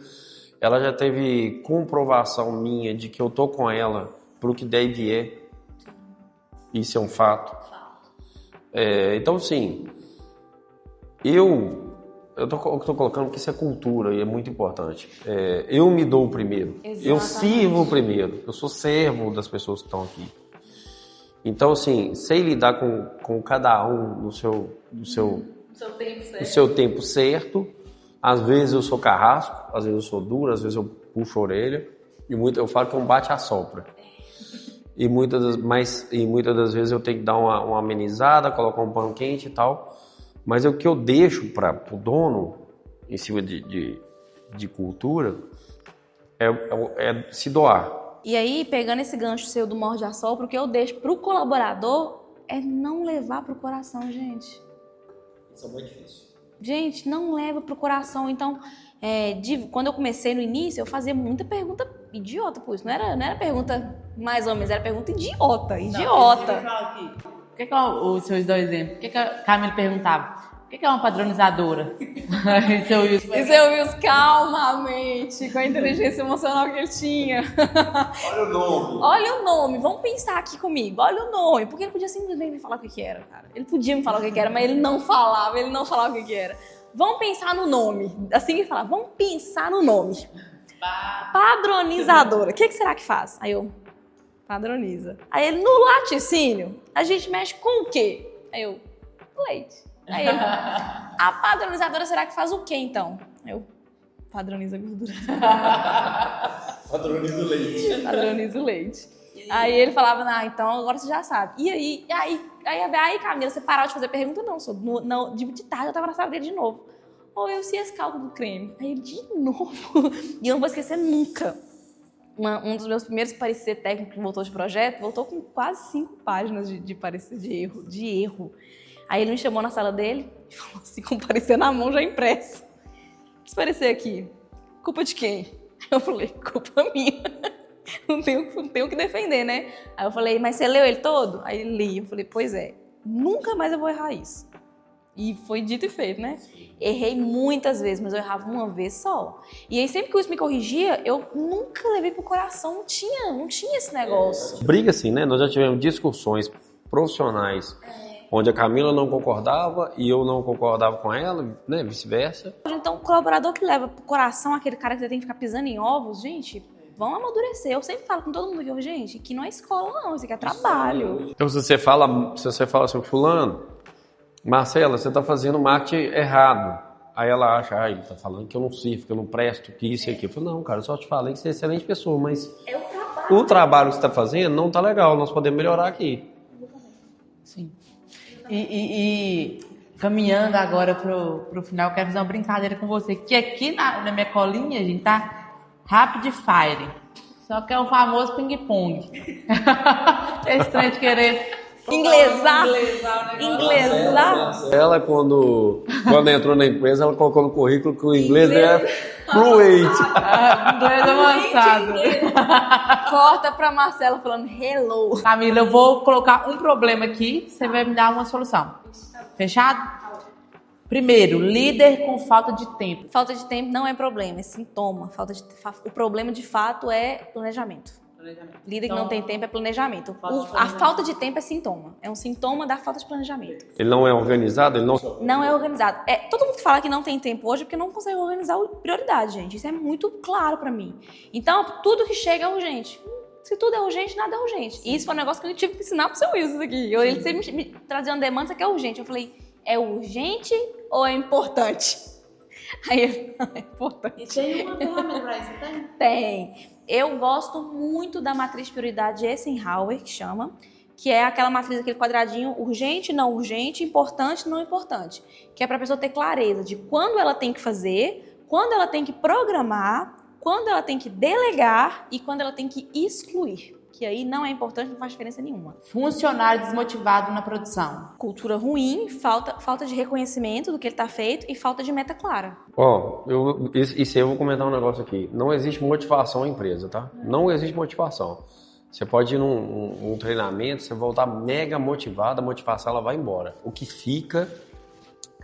ela já teve comprovação minha de que eu tô com ela pro que der e vier. Isso é um fato. Então, sim, eu tô colocando que isso é cultura e é muito importante. Eu me dou o primeiro. Exatamente. Eu sirvo o primeiro. Eu sou servo das pessoas que estão aqui. Então, assim, sei lidar com cada um no seu tempo certo. Às vezes eu sou carrasco, às vezes eu sou duro, às vezes eu puxo a orelha. E eu falo que é um bate-a-sopra. E muitas das vezes eu tenho que dar uma amenizada, colocar um pano quente e tal. Mas o que eu deixo para o dono, em cima de cultura, é se doar. E aí, pegando esse gancho seu do morde a sopra, o que eu deixo pro colaborador é não levar pro coração, gente. Isso é muito difícil. Gente, não leva pro coração. Então, quando eu comecei no início, eu fazia muita pergunta idiota, por isso. Não era pergunta mais ou menos, era pergunta idiota. O que é os seus dois exemplos? O que a Camila perguntava? O que é uma padronizadora? E seu Wilson, calmamente, com a inteligência emocional que ele tinha. Olha o nome, vamos pensar aqui comigo. Olha o nome, porque ele podia simplesmente me falar o que era, cara. Ele podia me falar o que era, mas ele não falava o que era. Vamos pensar no nome. Assim que ele falava, vamos pensar no nome. Padronizadora. O que será que faz? Aí eu, padroniza. Aí ele, no laticínio, a gente mexe com o quê? Aí eu, leite. Aí ele, a padronizadora será que faz o quê então? Eu, padroniza a gordura. Padroniza o leite. Padroniza o leite. Aí ele falava, então agora você já sabe. E aí, Camila, você parou de fazer pergunta? Não, de tarde eu tava na sala dele de novo. Eu se esse cálculo do creme. Aí ele, de novo. E eu não vou esquecer nunca. Um dos meus primeiros parecer técnico que voltou de projeto, voltou com quase 5 páginas de parecer de erro. Aí ele me chamou na sala dele e falou assim, com o parecer na mão já impresso. Esse parecer aqui, culpa de quem? Eu falei, culpa minha. Não tenho que defender, né? Aí eu falei, mas você leu ele todo? Aí ele li. Eu falei, pois é, nunca mais eu vou errar isso. E foi dito e feito, né? Errei muitas vezes, mas eu errava uma vez só. E aí sempre que o Wilson me corrigia, eu nunca levei pro coração, não tinha esse negócio. Briga assim, né? Nós já tivemos discussões profissionais onde a Camila não concordava e eu não concordava com ela, né? Vice-versa. Então, o colaborador que leva pro coração aquele cara que você tem que ficar pisando em ovos, gente, vão amadurecer. Eu sempre falo com todo mundo que gente, que não é escola não, isso aqui é trabalho. Então, se você fala assim, fulano, Marcela, você tá fazendo marketing errado. Aí ela acha, ele tá falando que eu não sirvo, que eu não presto, que isso e aquilo. Eu falo, não, cara, eu só te falei que você é excelente pessoa, mas o trabalho que você tá fazendo não tá legal, nós podemos melhorar aqui. Sim. E caminhando agora pro final, eu quero fazer uma brincadeira com você, que aqui na minha colinha, gente, tá Rapid Fire. Só que é o famoso ping-pong. É estranho de querer inglesar. Ela, quando entrou na empresa, ela colocou no currículo que o inglês é fluente. Inglês avançado. Corta pra Marcela falando hello. Camila, eu vou colocar um problema aqui, você vai me dar uma solução. Fechado? Primeiro, líder com falta de tempo. Falta de tempo não é problema, é sintoma. O problema de fato é planejamento. Líder que não tem tempo é planejamento. A falta de tempo é sintoma. É um sintoma da falta de planejamento. Ele não é organizado? Não é organizado. Todo mundo que fala que não tem tempo hoje é porque não consegue organizar prioridade, gente. Isso é muito claro pra mim. Então, tudo que chega é urgente. Se tudo é urgente, nada é urgente. E isso foi um negócio que eu tive que ensinar pro seu Wilson aqui. Ele sempre me trazia uma demanda, isso aqui é urgente. Eu falei, é urgente ou é importante? Aí ele, é importante. E tem uma ferramenta pra isso, tem? Tem. Eu gosto muito da matriz de prioridade de Eisenhower, que chama, que é aquela matriz, aquele quadradinho urgente, não urgente, importante, não importante. Que é para a pessoa ter clareza de quando ela tem que fazer, quando ela tem que programar, quando ela tem que delegar e quando ela tem que excluir. Que aí não é importante, não faz diferença nenhuma. Funcionário desmotivado na produção. Cultura ruim, falta de reconhecimento do que ele está feito e falta de meta clara. Isso eu vou comentar um negócio aqui. Não existe motivação em empresa, tá? Não existe motivação. Você pode ir num treinamento, você voltar mega motivado, a motivação ela vai embora. O que fica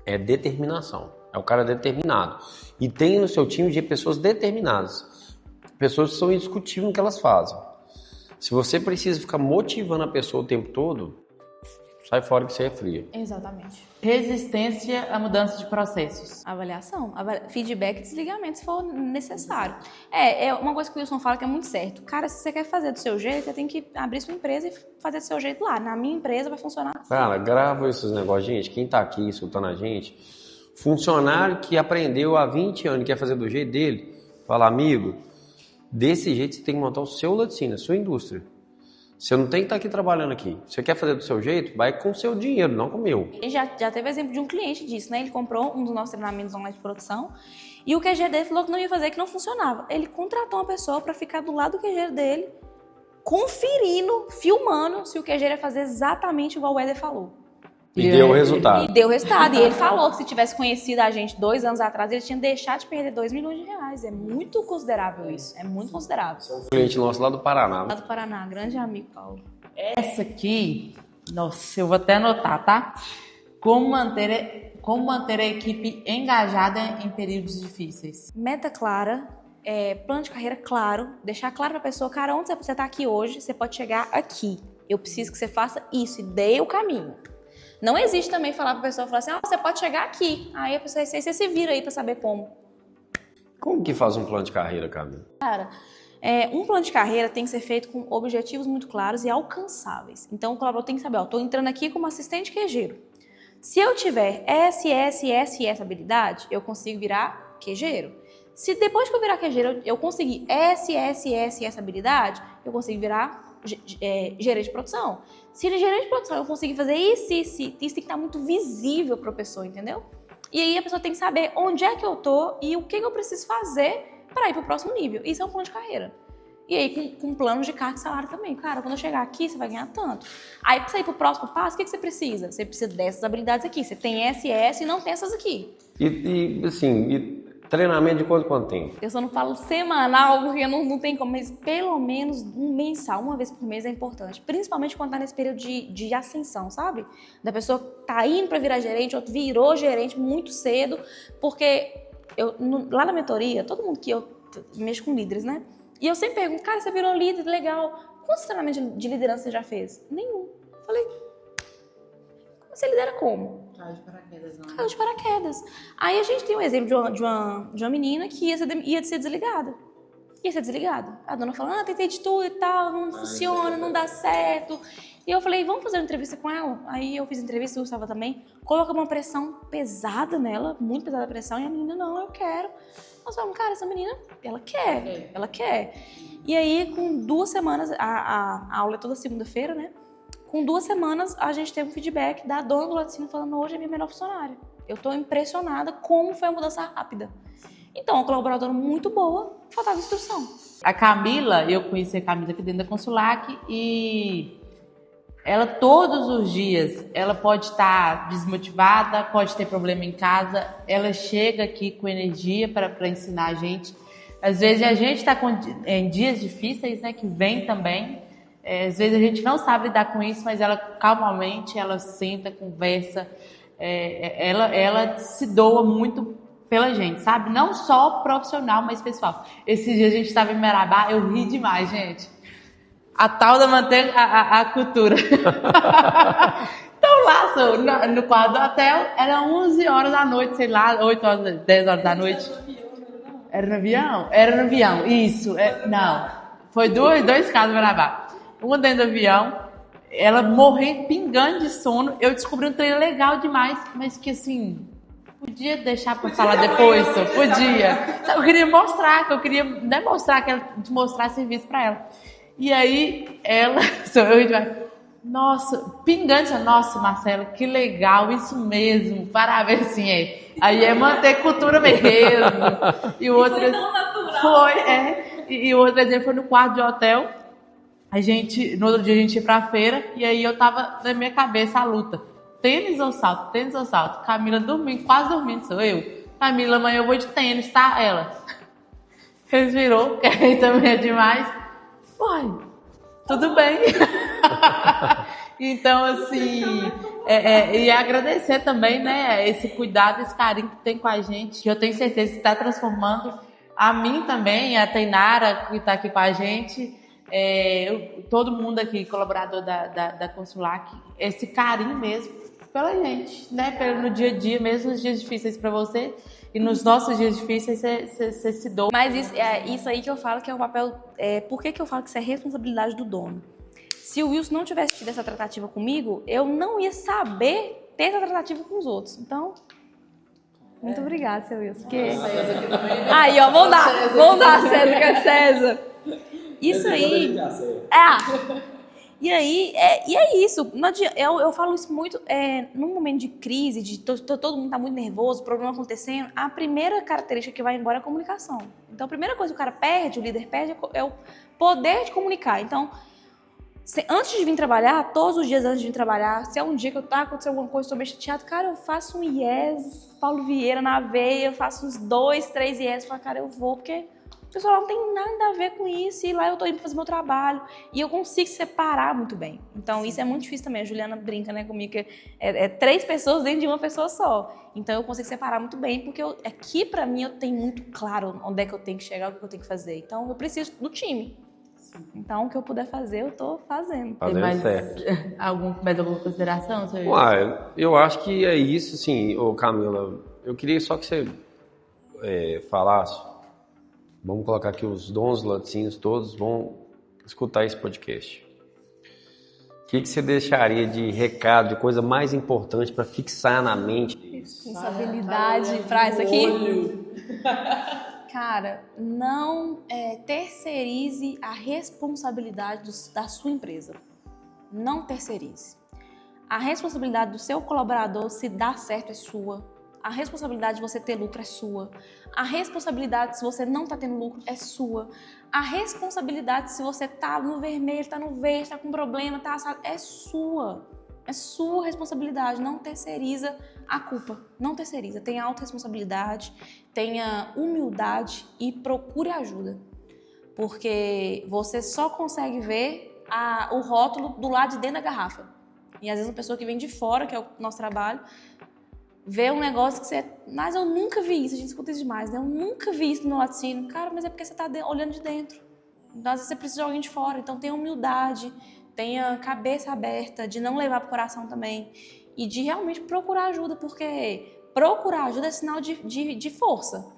é determinação. É o cara determinado. E tem no seu time de pessoas determinadas. Pessoas que são indiscutíveis no que elas fazem. Se você precisa ficar motivando a pessoa o tempo todo, sai fora que você é fria. Exatamente. Resistência à mudança de processos. Avaliação, feedback e desligamento se for necessário. É uma coisa que o Wilson fala que é muito certo. Cara, se você quer fazer do seu jeito, você tem que abrir sua empresa e fazer do seu jeito lá. Na minha empresa vai funcionar assim. Cara, grava esses negócios, gente. Quem tá aqui escutando a gente, funcionário que aprendeu há 20 anos e quer fazer do jeito dele, fala, amigo, desse jeito você tem que montar o seu laticínio, a sua indústria. Você não tem que estar aqui trabalhando aqui. Você quer fazer do seu jeito? Vai com o seu dinheiro, não com o meu. Ele já teve exemplo de um cliente disso, né? Ele comprou um dos nossos treinamentos online de produção e o QG dele falou que não ia fazer, que não funcionava. Ele contratou uma pessoa para ficar do lado do QG dele, conferindo, filmando se o QG ia fazer exatamente igual o Éder falou. E deu o resultado. E deu o resultado. E ele falou que se tivesse conhecido a gente 2 anos atrás, ele tinha deixado de perder 2 milhões de reais. É muito considerável isso. É muito considerável. Um cliente nosso lá do Paraná. Lá do Paraná, grande amigo, Paulo. Essa aqui, nossa, eu vou até anotar, tá? Como manter a equipe engajada em períodos difíceis. Meta clara, plano de carreira claro, deixar claro pra pessoa, cara, onde você tá aqui hoje, você pode chegar aqui. Eu preciso que você faça isso e dê o caminho. Não existe também falar pra pessoa, falar assim, você pode chegar aqui. Aí a pessoa, você se vira aí pra saber como. Como que faz um plano de carreira, Camila? Cara, um plano de carreira tem que ser feito com objetivos muito claros e alcançáveis. Então o colaborador tem que saber, tô entrando aqui como assistente quejeiro. Se eu tiver essa habilidade, eu consigo virar quejeiro. Se depois que eu virar quejeiro, eu conseguir essa habilidade, eu consigo virar gerente de produção. Se de gerente de produção eu conseguir fazer isso tem que estar muito visível para a pessoa, entendeu? E aí a pessoa tem que saber onde é que eu tô e o que eu preciso fazer para ir para o próximo nível. Isso é um plano de carreira. E aí com planos de cargo e salário também. Cara, quando eu chegar aqui, você vai ganhar tanto. Aí para você ir para o próximo passo, o que você precisa? Você precisa dessas habilidades aqui. Você tem essa e não tem essas aqui. E treinamento de quanto tempo? Eu só não falo semanal, porque não tem como, mas pelo menos um mensal, uma vez por mês é importante. Principalmente quando tá nesse período de ascensão, sabe? Da pessoa tá indo para virar gerente, outro virou gerente muito cedo, porque lá na mentoria, todo mundo que eu mexo com líderes, né? E eu sempre pergunto, cara, você virou líder, legal. Quantos treinamentos de liderança você já fez? Nenhum. Falei, você lidera como? Caiu de paraquedas, não. Caiu de paraquedas. Aí a gente tem um exemplo de uma menina que ia ser desligada. Ia ser desligada. A dona falou, tentei de tudo e tal, não funciona, não dá certo. E eu falei, vamos fazer uma entrevista com ela? Aí eu fiz entrevista, o Gustavo também. Coloca uma pressão pesada nela, muito pesada a pressão, e a menina, não, eu quero. Nós falamos, cara, essa menina, ela quer. E aí, com 2 semanas, a aula é toda segunda-feira, né? Com 2 semanas, a gente teve um feedback da dona do laticínio falando, hoje é minha melhor funcionária. Eu tô impressionada como foi a mudança rápida. Então, uma colaboradora muito boa, faltava instrução. A Camila, eu conheci a Camila aqui dentro da Consulac e ela todos os dias, ela pode estar desmotivada, pode ter problema em casa, ela chega aqui com energia para ensinar a gente. Às vezes a gente está em dias difíceis, né, que vem também. Às vezes a gente não sabe lidar com isso, mas ela calmamente, ela senta, conversa, ela se doa muito pela gente, sabe? Não só profissional, mas pessoal. Esses dias a gente estava em Marabá, eu ri demais, gente. A tal da manter a cultura. Então lá, no quarto do hotel, era 11 horas da noite, sei lá, 8 horas, 10 horas da noite. Era no avião? Era no avião, isso. Não, foi dois casos em Marabá. Uma dentro do avião, ela morrendo, pingando de sono. Eu descobri um treino legal demais, mas que assim, podia deixar pra falar depois, só podia. Eu queria mostrar, que eu queria demonstrar, mostrar serviço pra ela. E aí, ela, nossa, pingante, nossa, Marcela, que legal, isso mesmo, parabéns, assim, Aí é manter cultura mesmo. E o outro, foi tão natural. E o outro exemplo foi no quarto de hotel. No outro dia a gente ia pra feira, e aí eu tava na minha cabeça a luta. Tênis ou salto? Camila dormindo, quase dormindo, sou eu. Camila, amanhã eu vou de tênis, tá? Ela respirou, que aí também é demais. Uai, tudo bem. Então, assim, E agradecer também, né, esse cuidado, esse carinho que tem com a gente, que eu tenho certeza que está transformando a mim também, a Tainara, que está aqui com a gente, todo mundo aqui, colaborador da Consulac, esse carinho mesmo pela gente, né, no dia a dia, mesmo nos dias difíceis para você, e nos nossos dias difíceis você se doa. Mas isso aí que eu falo que é o papel... por que eu falo que isso é responsabilidade do dono? Se o Wilson não tivesse tido essa tratativa comigo, eu não ia saber ter essa tratativa com os outros. Então, muito obrigada, seu Wilson. Porque... Aí, ó, vamos dar a César, que é César. Isso aí... E aí, e é isso. Eu falo isso muito, num momento de crise, de todo mundo tá muito nervoso, problema acontecendo, a primeira característica que vai embora é a comunicação. Então, a primeira coisa que o cara perde, o líder perde, é o poder de comunicar. Então, antes de vir trabalhar, todos os dias antes de vir trabalhar, se é um dia que aconteceu alguma coisa, estou bem chateado, cara, eu faço um yes, Paulo Vieira na veia, eu faço uns 2, 3 yes, falo, cara, eu vou, porque o pessoal não tem nada a ver com isso, e lá eu tô indo fazer meu trabalho, e eu consigo separar muito bem. Então, isso é muito difícil também, a Juliana brinca, né, comigo, que é 3 pessoas dentro de uma pessoa só. Então, eu consigo separar muito bem, porque aqui, pra mim, eu tenho muito claro onde é que eu tenho que chegar, o que eu tenho que fazer. Então, eu preciso do time. Então, o que eu puder fazer, eu tô fazendo. Tem mais alguma consideração? Eu acho que é isso, sim, Camila. Eu queria só que você falasse. Vamos colocar aqui os donos laticínios todos vão escutar esse podcast. O que você deixaria de recado, de coisa mais importante para fixar na mente? Responsabilidade para isso aqui? Cara, não terceirize a responsabilidade da sua empresa. Não terceirize. A responsabilidade do seu colaborador, se dar certo, é sua. A responsabilidade de você ter lucro é sua. A responsabilidade se você não está tendo lucro é sua. A responsabilidade se você está no vermelho, está no verde, está com problema, está assado, é sua. É sua responsabilidade. Não terceiriza a culpa. Não terceiriza. Tenha autorresponsabilidade, tenha humildade e procure ajuda. Porque você só consegue ver o rótulo do lado de dentro da garrafa. E às vezes uma pessoa que vem de fora, que é o nosso trabalho, vê um negócio que você... Mas eu nunca vi isso, a gente escuta isso demais, né? Eu nunca vi isso no meu laticínio. Cara, mas é porque você está olhando de dentro. Então, às vezes você precisa de alguém de fora. Então, tenha humildade, tenha cabeça aberta, de não levar pro coração também. E de realmente procurar ajuda, porque procurar ajuda é sinal de força.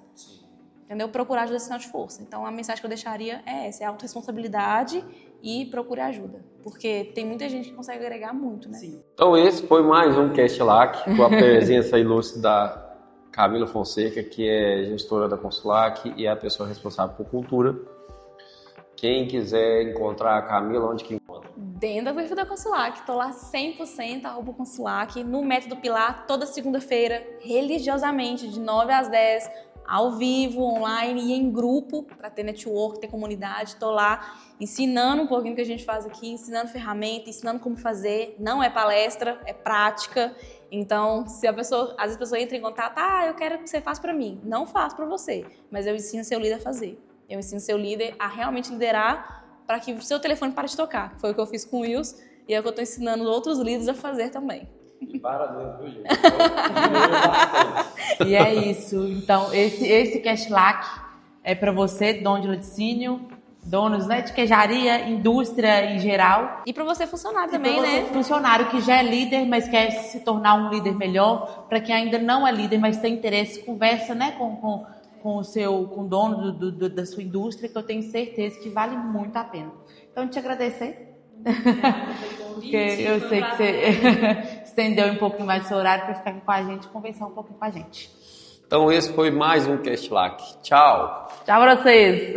Entendeu? Procurar ajuda é sinal de força. Então, a mensagem que eu deixaria é essa, é autorresponsabilidade e procure ajuda. Porque tem muita gente que consegue agregar muito, né? Sim. Então, esse foi mais um Castlac, com a presença ilustre da Camila Fonseca, que é gestora da Consulac e é a pessoa responsável por cultura. Quem quiser encontrar a Camila, onde que encontra? Dentro do perfil da Consulac. Tô lá 100% @Consulac, no Método Pilar, toda segunda-feira, religiosamente, de 9 às 10, ao vivo, online e em grupo, para ter network, ter comunidade. Tô lá ensinando um pouquinho do que a gente faz aqui, ensinando ferramenta, ensinando como fazer. Não é palestra, é prática. Então, se às vezes a pessoa entra em contato, eu quero que você faça para mim. Não faço para você, mas eu ensino seu líder a fazer. Eu ensino seu líder a realmente liderar para que o seu telefone pare de tocar. Foi o que eu fiz com o Wilson e é o que eu estou ensinando outros líderes a fazer também. E para dentro, viu, gente? E é isso. Então, esse Castlac é para você, dono de laticínio, donos, né, de queijaria, indústria em geral. E para você funcionário também, né? Funcionário que já é líder, mas quer se tornar um líder melhor. Para quem ainda não é líder, mas tem interesse, conversa, né, com o dono da sua indústria, que eu tenho certeza que vale muito a pena. Então, te agradecer. Porque eu sei que você estendeu um pouquinho mais do seu horário para ficar aqui com a gente, conversar um pouquinho com a gente. Então, esse foi mais um Castlac. Tchau. Tchau para vocês.